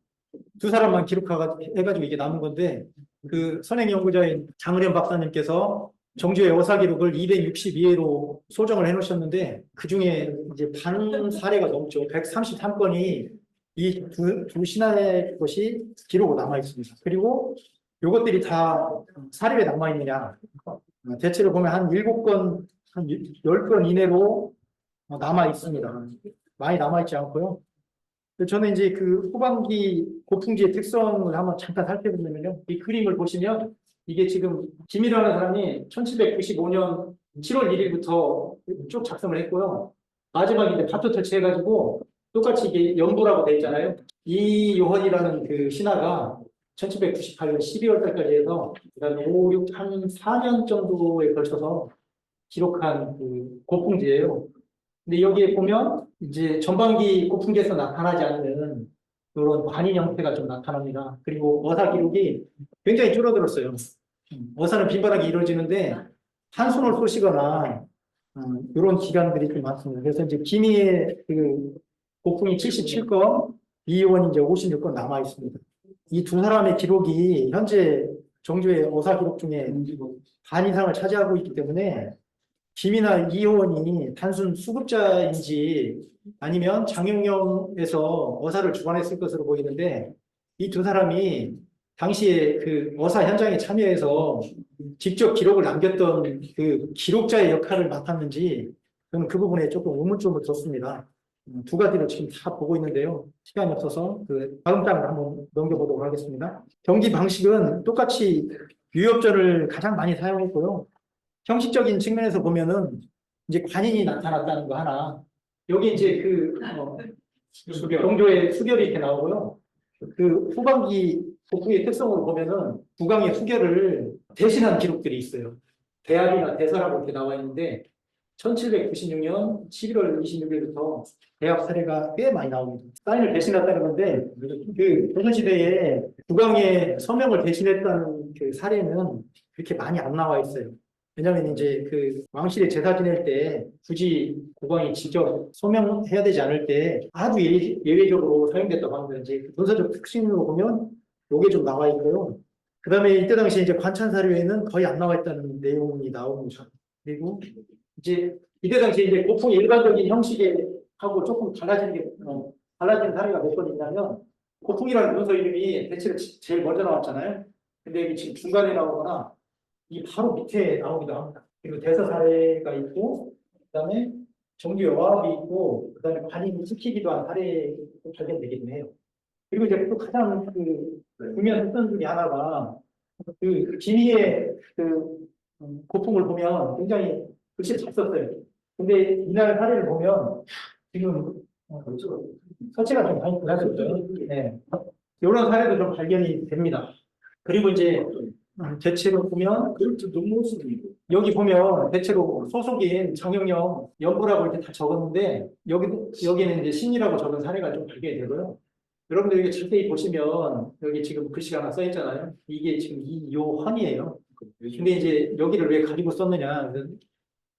두 사람만 기록해가지고 이게 남은 건데, 그 선행 연구자인 장의련 박사님께서 정조의 어사 기록을 262회로 소정을 해놓으셨는데, 그 중에 이제 반 사례가 넘죠. 133건이 이 두 신하의 것이 기록으로 남아 있습니다. 그리고 이것들이 다 사료에 남아 있느냐? 대체로 보면 한 7건, 한 10건 이내로 남아 있습니다. 많이 남아 있지 않고요. 저는 이제 그 후반기 고풍지의 특성을 한번 잠깐 살펴보면요. 이 그림을 보시면 이게 지금 김이라는 사람이 1795년 7월 1일부터 쭉 작성을 했고요. 마지막에 이제 바토 터치해가지고 똑같이 이게 연부라고 돼 있잖아요. 이요헌이라는 그 신하가 1798년 12월 달까지 해서 그다음에 5, 6, 한 4년 정도에 걸쳐서 기록한 그 고풍지예요. 근데 여기에 보면 이제 전반기 고풍지에서 나타나지 않는 이런 관인 형태가 좀 나타납니다. 그리고 어사 기록이 굉장히 줄어들었어요. 어사는 빈번하게 이루어지는데 한순을 쏘시거나 이런 기간들이 좀 많습니다. 그래서 이제 김희의 그 고풍이 77건, 이의원이 이제 56건 남아 있습니다. 이 두 사람의 기록이 현재 정조의 어사 기록 중에 반 이상을 차지하고 있기 때문에 김이나 이효원이 단순 수급자인지 아니면 장영영에서 어사를 주관했을 것으로 보이는데, 이 두 사람이 당시에 그 어사 현장에 참여해서 직접 기록을 남겼던 그 기록자의 역할을 맡았는지 저는 그 부분에 조금 의문점을 뒀습니다. 두 가지를 지금 다 보고 있는데요. 시간이 없어서 그 다음 장을 한번 넘겨보도록 하겠습니다. 경기 방식은 똑같이 유협전을 가장 많이 사용했고요. 형식적인 측면에서 보면은 이제 관인이 나타났다는 거 하나. 여기 이제 그 정조의 수결이 이렇게 나오고요. 그 후반기 고풍의 특성으로 보면은 국왕의 수결을 대신한 기록들이 있어요. 대합이나 대서라고 이렇게 나와 있는데 1796년 11월 26일부터 대합 사례가 꽤 많이 나옵니다. 사인을 대신했다는 건데 그 조선시대에 국왕의 서명을 대신했다는 그 사례는 그렇게 많이 안 나와 있어요. 왜냐하면 이제 그 왕실에 제사 지낼 때 굳이 국왕이 직접 서명해야 되지 않을 때 아주 예외적으로 사용됐다고 합니다. 이제 그 문서적 특징으로 보면 요게 좀 나와 있고요. 그 다음에 이때 당시 이제 관찬 사료에는 거의 안 나와 있다는 내용이 나옵니다. 그리고 이제 이때 당시 이제 고풍의 일반적인 형식하고 조금 달라진 사례가 몇 번 있냐면, 고풍이라는 문서 이름이 대체로 제일 먼저 나왔잖아요. 근데 여기 지금 중간에 나오거나 이 바로 밑에 나오기도 합니다. 그리고 대서 사례가 있고, 그다음에 정규 여합이 있고, 그다음에 관인이 찍히기도 한 사례가 발견되기도 해요. 그리고 이제 또 가장 그 중요한 특성 중에 하나가 그 진희의 그 고풍을 보면 굉장히 글씨를 잘 썼어요. 근데 이날 사례를 보면 지금 서체가 좀 많이 달라졌죠. 네. 이런 사례도 좀 발견이 됩니다. 그리고 이제 대체로 보면 그렇죠. 너무 쓰는 여기 보면 대체로 소속인 정형용 연구라고 이렇게 다 적었는데 여기는 이제 신이라고 적은 사례가 좀 발견되고요. 여러분들 이게 자세히 보시면 여기 지금 글씨가 하나 써 있잖아요. 이게 지금 이요헌이에요. 근데 이제 여기를 왜 가지고 썼느냐?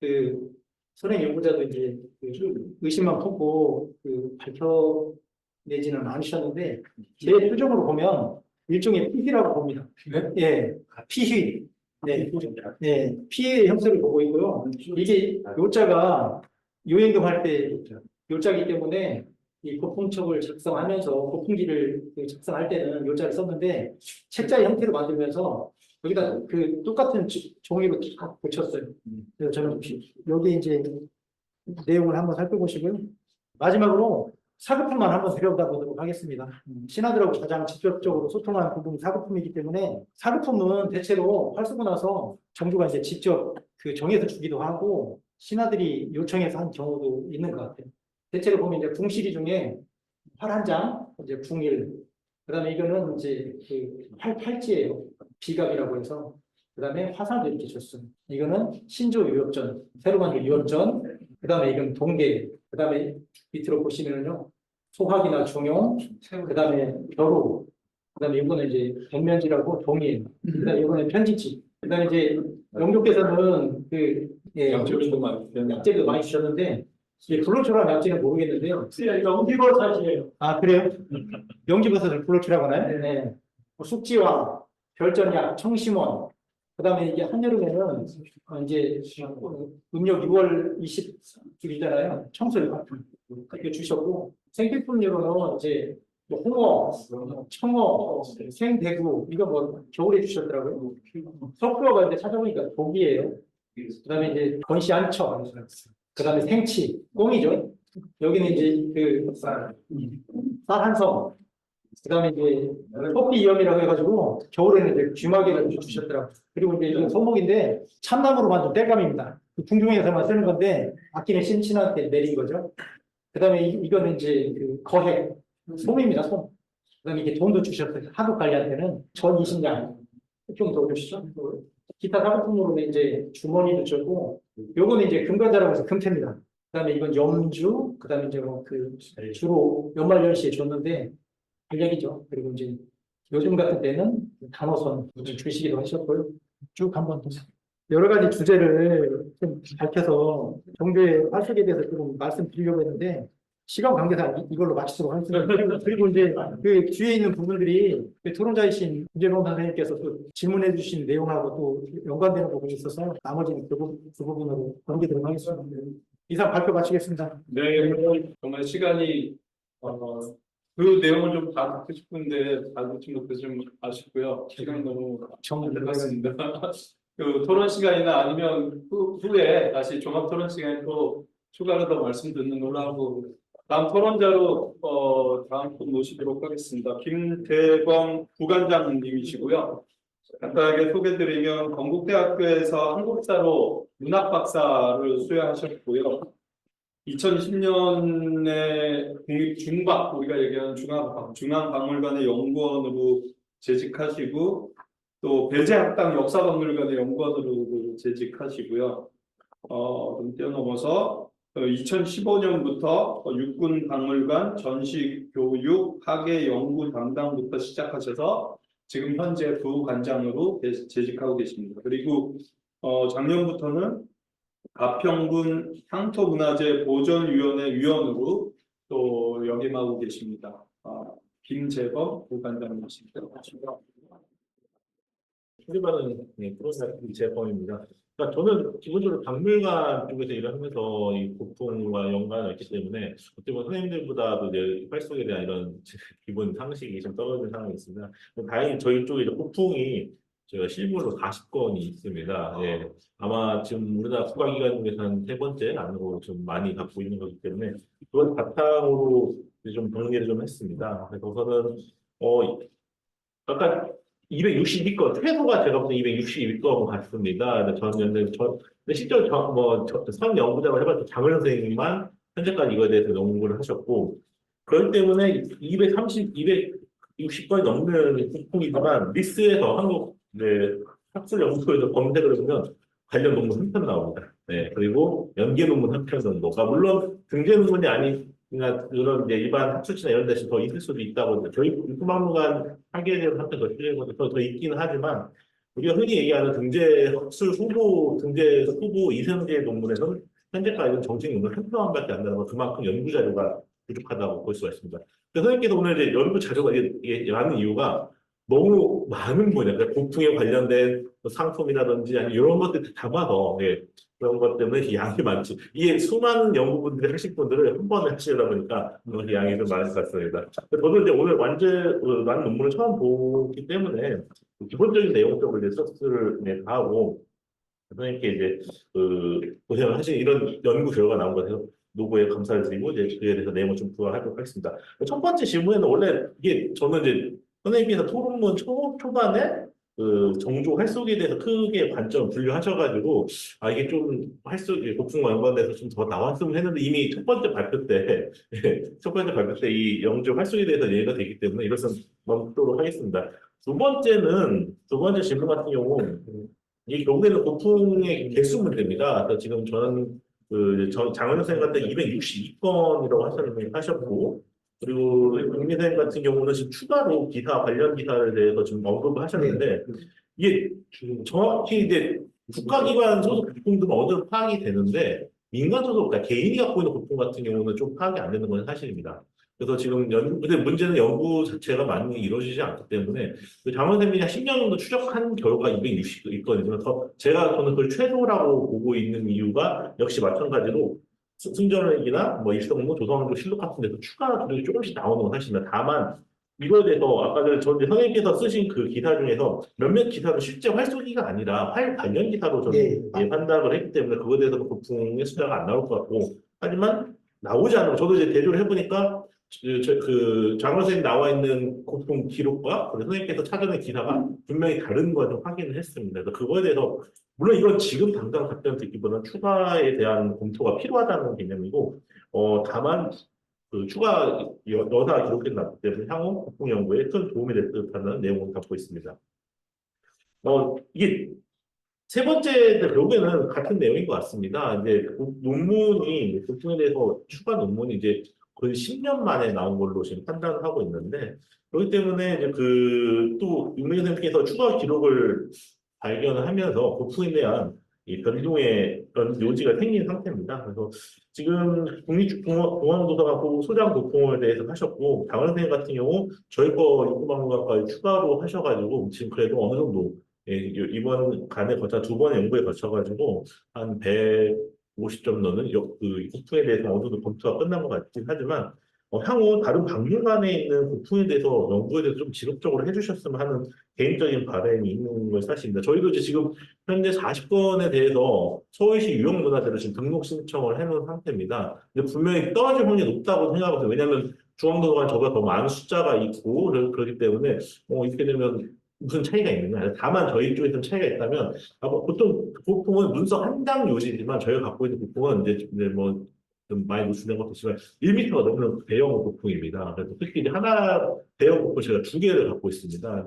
그 선행 연구자도 이제 그 의심만 품고 그 밝혀내지는 않으셨는데 제 표정으로 보면 일종의 피휘라고 봅니다. 예, 피휘. 네, 네, 피의 형태를 보고 있고요. 이게 요자가 요임금 할 때 요자이기 때문에 이 고풍첩을 작성하면서 고풍기를 작성할 때는 요자를 썼는데 책자의 형태로 만들면서 여기다 그 똑같은 종이로 다 붙였어요. 그래서 저는 여기 이제 내용을 한번 살펴보시고요. 마지막으로 사급품만 한번 들여다보도록 하겠습니다. 신하들하고 가장 직접적으로 소통하는 부분이 사급품이기 때문에 사급품은 대체로 활 쏘고 나서 정부가 이제 직접 그 정해서 주기도 하고 신하들이 요청해서 한 경우도 있는 것 같아요. 대체로 보면 이제 궁시리 중에 활 한 장, 이제 궁일, 그다음에 이거는 이제 그 팔찌예요. 비갑이라고 해서 그다음에 화살도 이렇게 줬어요. 이거는 신조 유협전, 새로 만든 유협전, 그다음에 이건 동계, 그다음에 밑으로 보시면은요 소학이나 중용, 그다음에 벼루, 그다음에 이거는 이제 백면지라고 동일, 그다음에 이거는 편지지, 그다음에 이제 영조께서는 그 양쪽도 많이 약재도 많이 주셨는데 이게 불로초라는 약재는 모르겠는데요. 영지버섯이에요. 아 그래요? 영지버섯을 불로초라고 하나요? 네. 뭐 숙지와 별전약, 청심원, 그다음에 이게 한여름에는 이제 음력 6월 20일이잖아요. 청술 이렇게 주셨고 생필품류로는 이제 뭐 홍어, 청어, 생대구 이거 뭐 겨울에 주셨더라고요. 석표가 이제 찾아보니까 독이에요. 그다음에 이제 건시 안청, 그다음에 생치, 꽁이죠. 여기는 이제 그 쌀 한성, 그다음에 이제 커피 이염이라고 해가지고 겨울에는 이제 귀마개를 주셨더라고요. 그리고 이제 이건 소목인데 참나무로 만든 땔감입니다. 그 궁중에서만 쓰는 건데 아끼는 신한테 내린 거죠. 그다음에 이거는 이제 그 거획, 솜입니다. 솜. 그다음에 이게 돈도 주셨어요. 하급 관리한테는 전 20냥 좀 더 주시죠. 기타 사부품으로는 이제 주머니도 주고, 요거는 이제 금관자라고 해서 금태입니다. 그다음에 이건 염주, 그다음에 이제 뭐 그 주로 연말연시에 줬는데 전략이죠. 그리고 이제 요즘 같은 때는 간호선 주시기도 하셨고요. 쭉 한번 보세요. 여러 가지 주제를 좀 밝혀서 정부의 활동에 대해서 좀 말씀드리려고 했는데 시간 관계상 이걸로 마치도록 하겠습니다. 그리고 이제 그 뒤에 있는 부분들이 그 토론자이신 김재범 선생님께서 또 질문해 주신 내용하고 또 연관되는 부분이 있어서 나머지는 그 부분으로 넘기도록 하겠습니다. 이상 발표 마치겠습니다. 네, 정말 시간이 그 내용을 좀 다 듣고 싶은데 다 듣지 못해서 좀 아쉽고요. 시간이 너무 정말 들어갔습니다. 그 토론 시간이나 아니면 후에 다시 종합 토론 시간에 또 추가로 더 말씀 듣는 걸로 하고 다음 토론자로 다음 분 모시도록 하겠습니다. 김대범 부관장님이시고요. 간단하게 소개드리면 건국대학교에서 한국사로 문학박사를 수여하셨고요. 2010년에 국립중박, 우리가 얘기하는 중앙박물관의 연구원으로 재직하시고 또 배재학당 역사박물관의 연구원으로 재직하시고요. 좀 뛰어넘어서 2015년부터 육군박물관 전시교육 학예 연구 담당부터 시작하셔서 지금 현재 부관장으로 재직하고 계십니다. 그리고 작년부터는 가평군 향토문화재 보존위원회 위원으로 또 역임하고 계십니다. 김재범 부관장님이십니다. 출입하는 프로젝트 김재범입니다. 그러니까 저는 기본적으로 박물관 쪽에서 일을 하면서 이 고풍과 연관이 있기 때문에 어떻게 보면 선생님들보다도 내 활동에 대한 이런 기본 상식이 좀 떨어지는 상황이 있습니다. 다행히 저희 쪽에 고풍이 저희가 실물로 40건이 있습니다. 예. 아마 지금 우리나라 국가기관 중에서 한 세 번째 안으로 좀 많이 갖고 있는 거기 때문에 그걸 바탕으로 좀 정리를 좀 했습니다. 그래서 저는 아까 262건, 최소가 제가 볼때 262건 같습니다. 근데 실제로 선 연구자가 해봤자 장을 선생님만 현재까지 이거에 대해서 연구를 하셨고, 그렇기 때문에 260건이 넘는 부품이지만, 리스에서 한국 학술연구소에서 검색을 해보면 관련 논문 한 편 나옵니다. 네, 그리고 연계 논문 한 편 정도가 물론 등재 논문이 아니나 그런 이제 일반 학술지나 이런 데서 더 있을 수도 있다고 저희 육구박물관 하기에 대한 한편 더 필요하고 더 있기는 하지만 우리가 흔히 얘기하는 등재 학술 후보 등재 후보 이상제 논문에서는 현재까지는 정식 논문 한 편밖에 안 나와서 그만큼 연구 자료가 부족하다고 볼 수가 있습니다. 그래서 선생님께서 오늘 이제 연구 자료가 이게 많은 이유가 너무 많은 분야, 그러니까 고풍에 관련된 상품이라든지 아니면 이런 것들 다 담아서 그런 것 때문에 양이 많지. 이게 수많은 연구분들이 하실 분들을 한 번에 하시다 보니까 양이 좀 많을 것 같습니다. 저도 이제 오늘 많은 논문을 처음 보기 때문에 기본적인 내용 쪽을 이제 서스를 다 하고 선생님께 이제 고생을 하신 이런 연구 결과가 나온 것에서 노고에 감사를 드리고 이제 그에 대해서 내용을 좀 부여하도록 하겠습니다. 첫 번째 질문에는 원래 이게 저는 이제 선생님께서 토론문 초반에 정조 활쏘기에 대해서 크게 관점 분류하셔가지고 이게 좀 활쏘기 고풍과 연관돼서 좀 더 나왔으면 했는데 이미 첫 번째 발표 때 첫 번째 발표 때 이 영조 활쏘기에 대해서 얘기가 되기 때문에 이것은 멈추도록 하겠습니다. 두 번째 질문 같은 경우 이 결국에는 고풍의 개수 문제입니다. 그래서 지금 저는 장원 선생님 같은 262건이라고 하셨고 그리고 윤미 선생님 같은 경우는 지금 추가로 관련 기사에 대해서 지금 언급을 하셨는데 이게 정확히 이제 국가기관 소속 고풍들은 어느 정도 파악이 되는데 민간 소속, 그러니까 개인이 갖고 있는 고풍 같은 경우는 좀 파악이 안 되는 건 사실입니다. 그래서 지금 근데 문제는 연구 자체가 많이 이루어지지 않기 때문에 장원 선생님이 한 10년 정도 추적한 결과 260도 있거든요. 저는 그걸 최소라고 보고 있는 이유가 역시 마찬가지로 승전원이나 뭐 일성무, 조선왕조 실록 같은 데서 추가 기록이 조금씩 나오는 건 사실입니다. 다만 이거에 대해서 아까 전에 선생님께서 쓰신 그 기사 중에서 몇몇 기사도 실제 활쏘기가 아니라 활 관련 기사로 저는 판단을 했기 때문에 그거에 대해서는 고풍의 숫자가 안 나올 것 같고 하지만 나오지 않으면 저도 이제 대조를 해보니까 장원 선생님 나와 있는 고풍 기록과 선생님께서 찾아낸 기사가 분명히 다른 걸 좀 확인을 했습니다. 그래서 그거에 대해서 물론 이건 지금 당장 답변 듣기보다는 추가에 대한 검토가 필요하다는 개념이고 다만 추가 여사 기록이 났기 때문에 향후 고풍 연구에 큰 도움이 될 듯하는 내용을 갖고 있습니다. 이게 세 번째 결국에는 같은 내용인 것 같습니다. 이제 논문이 고풍에 대해서 추가 논문이 이제 거의 10년 만에 나온 걸로 지금 판단을 하고 있는데 그렇기 때문에 이제 또 윤미 선생님께서 추가 기록을 발견을 하면서 고풍에 대한 이 변동의 그런 요지가 생긴 상태입니다. 그래서 지금 국립중앙도서관 소장 고풍에 대해서 하셨고 장원 선생님 같은 경우 저희 거 육구박물관까지 추가로 하셔가지고 지금 그래도 어느 정도 이번 간에 거쳐 두 번의 연구에 거쳐가지고 한 150점 넘는 고풍에 대해서 어느 정도 검토가 끝난 것 같긴 하지만 향후 다른 박물관에 있는 고풍에 대해서 연구에 대해서 좀 지속적으로 해주셨으면 하는 개인적인 바람이 있는 걸 사실입니다. 저희도 이제 지금 현재 40건에 대해서 서울시 유형문화재로 지금 등록 신청을 해놓은 상태입니다. 근데 분명히 떨어질 확률이 높다고 생각하거든요. 왜냐하면 중앙도서관 저보다 더 많은 숫자가 있고 그렇기 때문에 이렇게 되면 무슨 차이가 있느냐. 다만 저희 쪽에 좀 차이가 있다면 보통 고풍은 문서 한 장 요지지만 저희가 갖고 있는 고풍은 이제 뭐 좀 많이 노출된 것도 있지만 1m가 넘는 대형 고풍입니다. 그래서 특히 이제 하나 대형 고풍 제가 2개를 갖고 있습니다.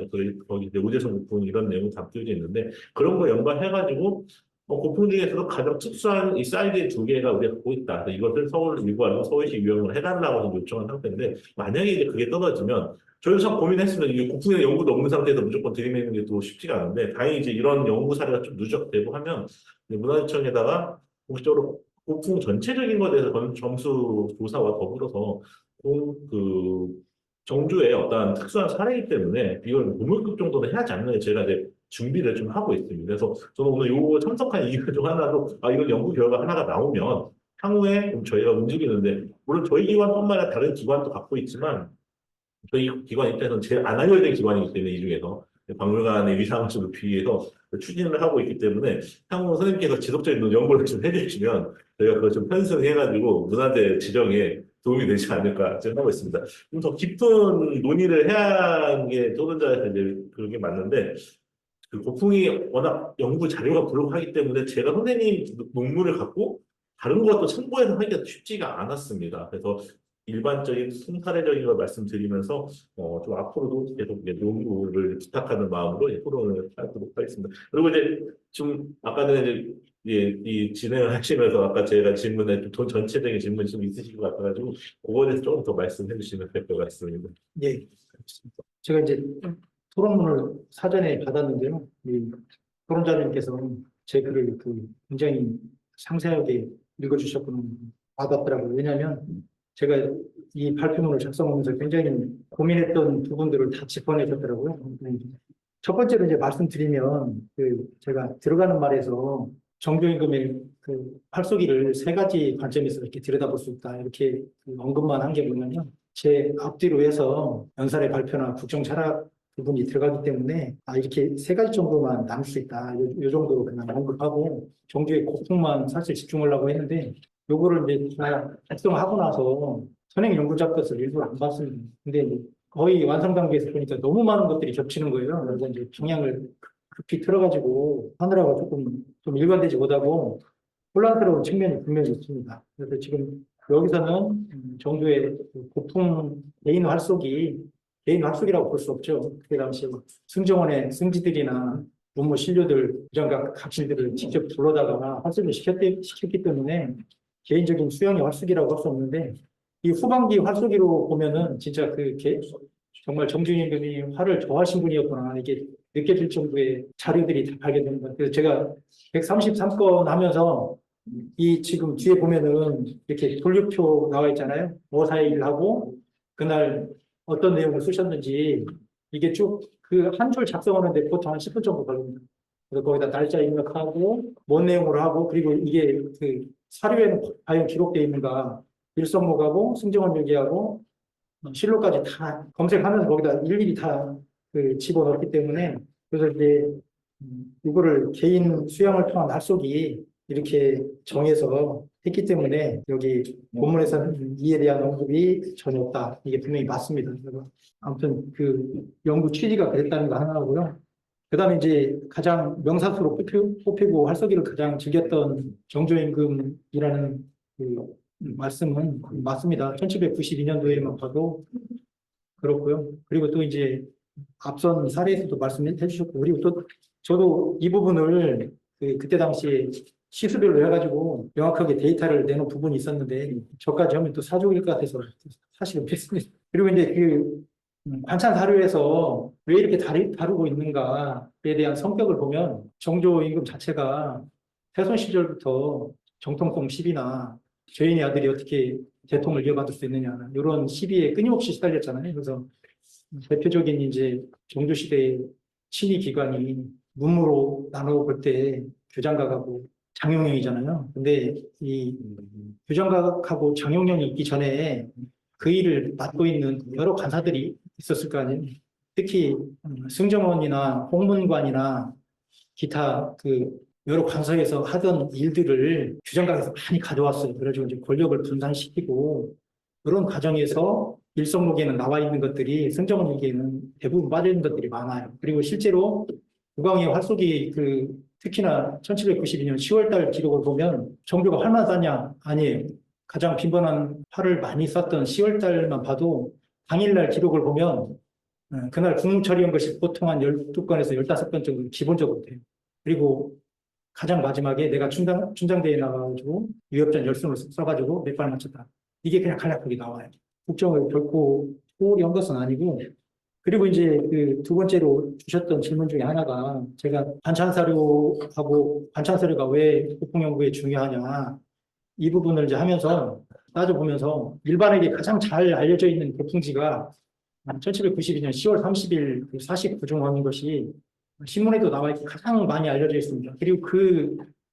거기 이제 우재성 고풍 이런 내용이 담겨져 있는데 그런 거 연관해가지고 고풍 중에서도 가장 특수한 이 사이즈의 2개가 우리가 갖고 있다. 이것을 서울 일부하고 서울시 유형을 해달라고 요청한 상태인데 만약에 이제 그게 떨어지면 저희도 참 고민했습니다. 이게 고풍의 연구도 없는 상태에서 무조건 들이매는 게 또 쉽지가 않은데 다행히 이제 이런 연구 사례가 좀 누적되고 하면 문화재청에다가 공식적으로 고풍 전체적인 것에 대해서 점수 조사와 더불어서 정주의 어떤 특수한 사례이기 때문에 이걸 고물급 정도는 해야지 않나 제가 이제 준비를 좀 하고 있습니다. 그래서 저는 오늘 요거 참석한 이유 중 하나도 이건 연구 결과 하나가 나오면 향후에 저희가 움직이는데 물론 저희 기관뿐만 아니라 다른 기관도 갖고 있지만 저희 기관 입장에서는 제일 안 알려진 기관이기 때문에 이 중에서 박물관의 위상을 좀 높이기 위해서 추진을 하고 있기 때문에 향후 선생님께서 지속적인 연구를 좀 해주시면 저희가 그걸 좀 편성해가지고 문화재 지정에 도움이 되지 않을까 생각하고 있습니다. 좀 더 깊은 논의를 해야 하는 게 토론자에서 이제 그게 맞는데 고풍이 워낙 연구 자료가 부족하기 때문에 제가 선생님 논문을 갖고 다른 것도 참고해서 하기가 쉽지가 않았습니다. 그래서 일반적인 순사례적인 걸 말씀드리면서 좀 앞으로도 계속 이제 농구를 부탁하는 마음으로 토론을 하도록 하겠습니다. 그리고 이제 좀 아까 전에 이제 이 진행을 하시면서 아까 제가 질문에 좀 전체적인 질문이 좀 있으신 것 같아가지고 그거에 대해서 조금 더 말씀해 주시면 될 것 같습니다. 예, 알겠습니다. 제가 이제 토론문을 사전에 받았는데요. 이 토론자님께서 제 글을 굉장히 상세하게 읽어주셨구나 와닿더라고요. 왜냐하면 제가 이 발표문을 작성하면서 굉장히 고민했던 부분들을 다 짚어내셨더라고요. 첫 번째로 이제 말씀드리면 제가 들어가는 말에서 정규임금의 활쏘기를 세 가지 관점에서 이렇게 들여다볼 수 있다 이렇게 언급만 한 게 뭐냐면 제 앞뒤로 해서 연설의 발표나 국정 철학 부분이 들어가기 때문에 이렇게 세 가지 정도만 남을 수 있다. 요 정도로 그냥 언급하고 정규의 고풍만 사실 집중하려고 했는데 요거를 이제 다 작성하고 나서 선행 연구자 것을 일부러 안 봤습니다. 근데 거의 완성 단계에서 보니까 너무 많은 것들이 겹치는 거예요. 그래서 이제 방향을 급히 틀어가지고 하느라고 좀 일관되지 못하고 혼란스러운 측면이 분명히 있습니다. 그래서 지금 여기서는 정부의 고풍 개인 활쏘기라고 볼 수 없죠. 그때 당시 승정원의 승지들이나 문무 신료들, 부장과 각신들을 직접 불러다가 활쏘기를 시켰기 때문에 개인적인 수영의 활쏘기라고 할 수 없는데 이 후반기 활쏘기로 보면은 진짜 정말 정주임금이 활을 좋아하신 분이었구나 이게 느껴질 정도의 자료들이 다 발견됩니다. 그래서 제가 133건 하면서 이 지금 뒤에 보면은 이렇게 돌려표 나와 있잖아요. 뭐사의 일하고 그날 어떤 내용을 쓰셨는지 이게 쭉 한 줄 작성하는데 보통 한 10분 정도 걸립니다. 그래서 거기다 날짜 입력하고 뭔 내용으로 하고 그리고 이게 사료에는 과연 기록되어 있는가 일성목하고 승정원 일기하고 실로까지 다 검색하면서 거기다 일일이 다 집어넣기 때문에 그래서 이제 이거를 개인 수양을 통한 활쏘기 이렇게 정해서 했기 때문에 여기 본문에서는 이에 대한 언급이 전혀 없다. 이게 분명히 맞습니다. 그래서 아무튼 연구 취지가 그랬다는 거 하나고요. 그 다음에 이제 가장 명사수로 뽑히고 활쏘기를 가장 즐겼던 정조임금이라는 말씀은 맞습니다. 1792년도에만 봐도 그렇고요. 그리고 또 이제 앞선 사례에서도 말씀해 주셨고, 그리고 또 저도 이 부분을 그때 당시에 시수별로 해가지고 명확하게 데이터를 내놓은 부분이 있었는데 저까지 하면 또 사족일 것 같아서 사실은 필수입니다. 그리고 이제 관찰 사료에서 왜 이렇게 다루고 있는가에 대한 성격을 보면 정조 임금 자체가 태손 시절부터 정통성 시비나 죄인의 아들이 어떻게 대통을 이어받을 수 있느냐 이런 시비에 끊임없이 시달렸잖아요. 그래서 대표적인 이제 정조 시대의 친위 기관이 문무로 나눠볼 때 교장각하고 장용령이잖아요. 근데 이 교장각하고 장용령이 있기 전에 그 일을 맡고 있는 여러 관사들이 있었을 거 아니에요. 특히 승정원이나 홍문관이나 기타 여러 관서에서 하던 일들을 규장각에서 많이 가져왔어요. 그래가지고 이제 권력을 분산시키고 그런 과정에서 일성록에는 나와 있는 것들이 승정원 일기에는 대부분 빠져 있는 것들이 많아요. 그리고 실제로 국왕의 활쏘기 특히나 1792년 10월달 기록을 보면 정조가 활만 쐈냐? 아니에요. 가장 빈번한 활을 많이 쐈던 10월달만 봐도 당일날 기록을 보면 그날 국무 처리한 것이 보통 한 12건에서 15건 정도 기본적으로 돼요. 그리고 가장 마지막에 내가 춘장대에 나가가지고 유협전 열승을 써가지고 몇 발 맞췄다. 이게 그냥 간략하게 나와요. 국정을 결코 소홀히 한 것은 아니고 그리고 이제 두 번째로 주셨던 질문 중에 하나가 제가 반찬사료가 왜 국뽕연구에 중요하냐 이 부분을 이제 하면서 따져보면서 일반에게 가장 잘 알려져 있는 고풍지가 1792년 10월 30일 49중하는 것이 신문에도 나와 있고 가장 많이 알려져 있습니다. 그리고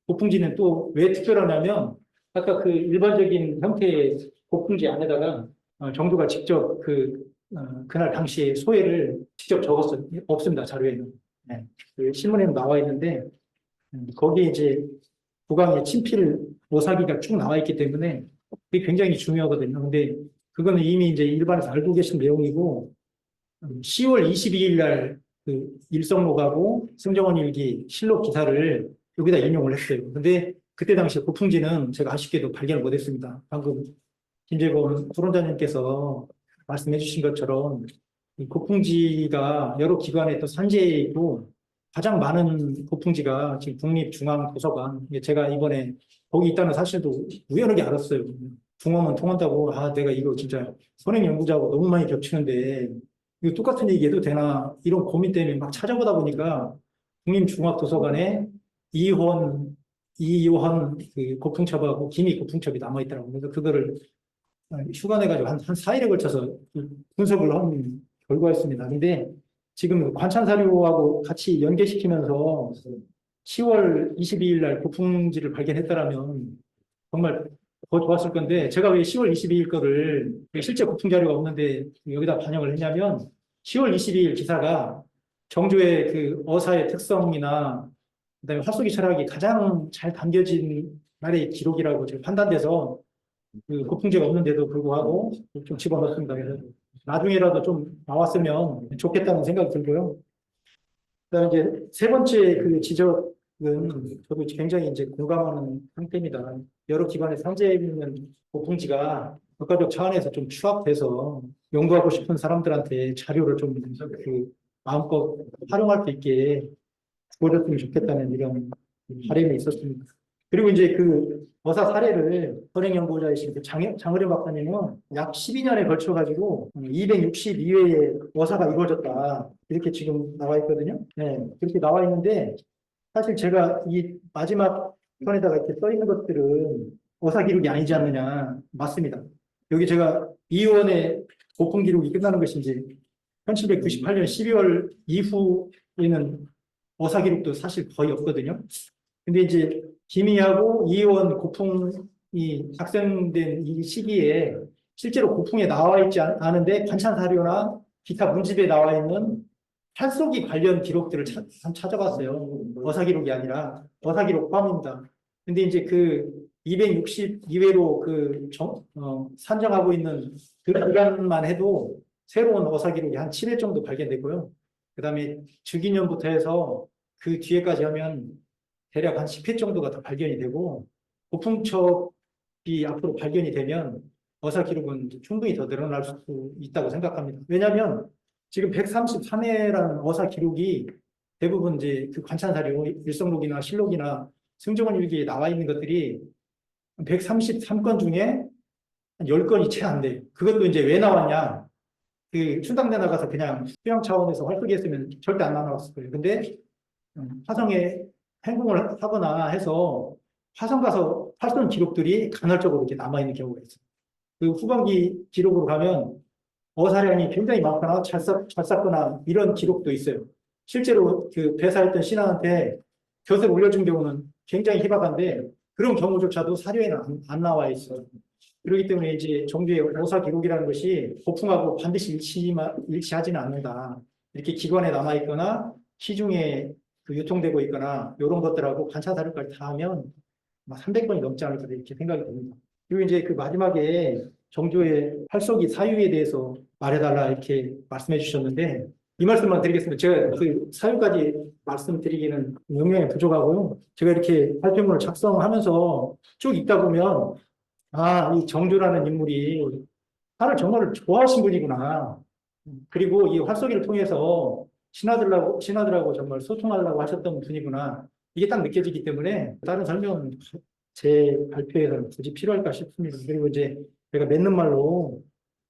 고풍지는 또 왜 특별하냐면 아까 일반적인 형태의 고풍지 안에다가 정조가 직접 그날 당시에 소회를 직접 적었어요. 없습니다. 자료에는. 네. 신문에는 나와 있는데 거기에 이제 국왕의 친필 모사기가 쭉 나와 있기 때문에 그게 굉장히 중요하거든요. 근데 그거는 이미 이제 일반에서 알고 계신 내용이고 10월 22일 날 일성록하고 승정원 일기 실록 기사를 여기다 인용을 했어요. 근데 그때 당시 고풍지는 제가 아쉽게도 발견을 못했습니다. 방금 김재범 토론자님께서 말씀해 주신 것처럼 이 고풍지가 여러 기관에 또 산재해 있고 가장 많은 고풍지가 지금 국립중앙도서관. 이게 제가 이번에 거기 있다는 사실도 우연하게 알았어요. 중앙은 통한다고 내가 이거 진짜 선행연구자하고 너무 많이 겹치는데 이거 똑같은 얘기해도 되나 이런 고민 때문에 막 찾아보다 보니까 국립중앙도서관에 이효헌 그 고풍첩하고 김희 고풍첩이 남아있더라고요. 그래서 그거를 휴가 내가지고 한 4일에 걸쳐서 분석을 한 결과였습니다. 근데 지금 관찰 사료하고 같이 연계시키면서 10월 22일 날 고풍지를 발견했다라면 정말 더 좋았을 건데 제가 왜 10월 22일 거를 실제 고풍 자료가 없는데 여기다 반영을 했냐면 10월 22일 기사가 정조의 그 어사의 특성이나 그다음에 활쏘기 철학이 가장 잘 담겨진 날의 기록이라고 지금 판단돼서 그 고풍지가 없는데도 불구하고 좀 집어넣습니다. 그래서 나중에라도 좀 나왔으면 좋겠다는 생각이 들고요. 그다음에 이제 세 번째 그 지적은 저도 굉장히 이제 공감하는 상태입니다. 여러 기관에 산재해 있는 고풍지가 국가적 차원에서 좀 추합돼서 연구하고 싶은 사람들한테 자료를 좀 그 마음껏 활용할 수 있게 주어졌으면 좋겠다는 이런 바람이 있었습니다. 그리고 이제 그 어사 사례를 선행연구자이신 그 장의령 박사님은 약 12년에 걸쳐가지고 262회의 어사가 이루어졌다. 이렇게 지금 나와 있거든요. 네, 그렇게 나와 있는데 사실 제가 이 마지막 편에다가 이렇게 써 있는 것들은 어사 기록이 아니지 않느냐. 맞습니다. 여기 제가 이의원의 고풍 기록이 끝나는 것인지 1798년 12월 이후에는 어사 기록도 사실 거의 없거든요. 근데 이제 김희하고 이의원 고풍이 작성된 이 시기에 실제로 고풍에 나와 있지 않은데 관찰 사료나 기타 문집에 나와 있는 활쏘기 관련 기록들을 찾아봤어요. 어사 기록이 아니라 어사 기록 포함입니다. 근데 이제 그 262회로 산정하고 있는 그 기간만 해도 새로운 어사 기록이 한 7회 정도 발견됐고요. 그 다음에 즉위년부터 해서 그 뒤에까지 하면 대략 한 10회 정도가 더 발견이 되고 고풍첩이 앞으로 발견이 되면 어사 기록은 충분히 더 늘어날 수 있다고 생각합니다. 왜냐하면 지금 133회라는 어사 기록이 대부분 이제 그 관찰 사료, 일성록이나 실록이나 승정원 일기에 나와 있는 것들이 133건 중에 한 10건이 채 안 돼요. 그것도 이제 왜 나왔냐? 그 춘당대 나가서 그냥 수영 차원에서 활쏘기 했으면 절대 안 나왔을 거예요. 근데 화성에 행궁을 하거나 해서 화성 가서 활쏘는 기록들이 간헐적으로 이렇게 남아있는 경우가 있어요. 그 후반기 기록으로 가면 어사량이 굉장히 많거나 잘 쌌거나 이런 기록도 있어요. 실제로 그 배사했던 신하한테 곁을 올려준 경우는 굉장히 희박한데 그런 경우조차도 사료에는 안 나와 있어요. 그렇기 때문에 이제 정규의 어사 기록이라는 것이 고풍하고 반드시 일치하지는 않는다. 이렇게 기관에 남아있거나 시중에 그 유통되고 있거나 이런 것들하고 관찰 사료까지 다 하면 300건이 넘지 않을까 이렇게 생각이 듭니다. 그리고 이제 그 마지막에 정조의 활쏘기 사유에 대해서 말해달라 이렇게 말씀해 주셨는데 이 말씀만 드리겠습니다. 제가 그 사유까지 말씀드리기는 용량이 부족하고요. 제가 이렇게 발표문을 작성하면서 쭉 읽다 보면 이 정조라는 인물이 하를 정말 좋아하신 분이구나. 그리고 이 활쏘기를 통해서 신하들하고 정말 소통하려고 하셨던 분이구나. 이게 딱 느껴지기 때문에 다른 설명은 제 발표에서는 굳이 필요할까 싶습니다. 그리고 이제 제가 맺는 말로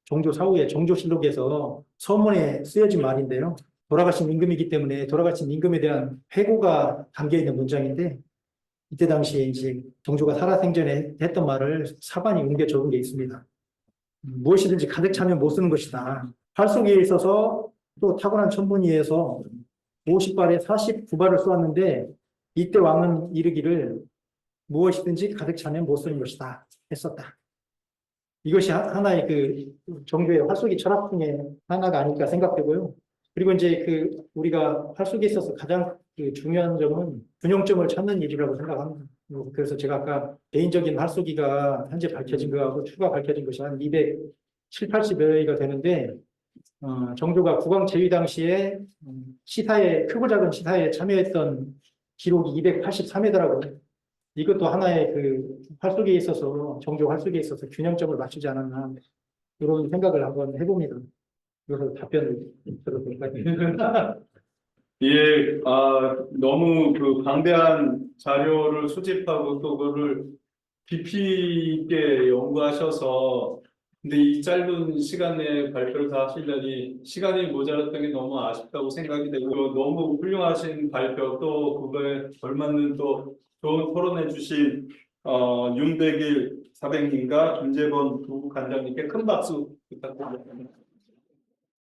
정조 사후에 정조실록에서 서문에 쓰여진 말인데요. 돌아가신 임금이기 때문에 돌아가신 임금에 대한 회고가 담겨 있는 문장인데 이때 당시에 이제 정조가 살아생전에 했던 말을 사관이 옮겨 적은 게 있습니다. 무엇이든지 가득 차면 못 쓰는 것이다. 활쏘기에 있어서 또 타고난 천분위에서 50발에 49발을 쏘았는데 이때 왕은 이르기를 무엇이든지 가득 차면 못 쓰는 것이다 했었다. 이것이 하나의 그 정조의 활쏘기 철학 중에 하나가 아닐까 생각되고요. 그리고 이제 그 우리가 활쏘기에 있어서 가장 그 중요한 점은 균형점을 찾는 일이라고 생각합니다. 그래서 제가 아까 개인적인 활쏘기가 현재 밝혀진 거하고 추가 밝혀진 것이 한 270, 80여 회가 되는데 정조가 국왕 제위 당시에 시사에 크고 작은 시사에 참여했던 기록이 283회더라고요. 이것도 하나의 그 활쏘기에 있어서 정조 활쏘기에 있어서 균형점을 맞추지 않았나 이런 생각을 한번 해봅니다. 그래서 답변을 드려도 될까요? 예, 너무 그 방대한 자료를 수집하고 또 그거를 깊이 있게 연구하셔서 근데 이 짧은 시간에 발표를 다 하시려니 시간이 모자랐던 게 너무 아쉽다고 생각이 되고 너무 훌륭하신 발표 또 그거에 걸맞는 또 좋은 토론해 주신 윤백일 사백님과 김재범 두 간장님께 큰 박수 부탁드립니다.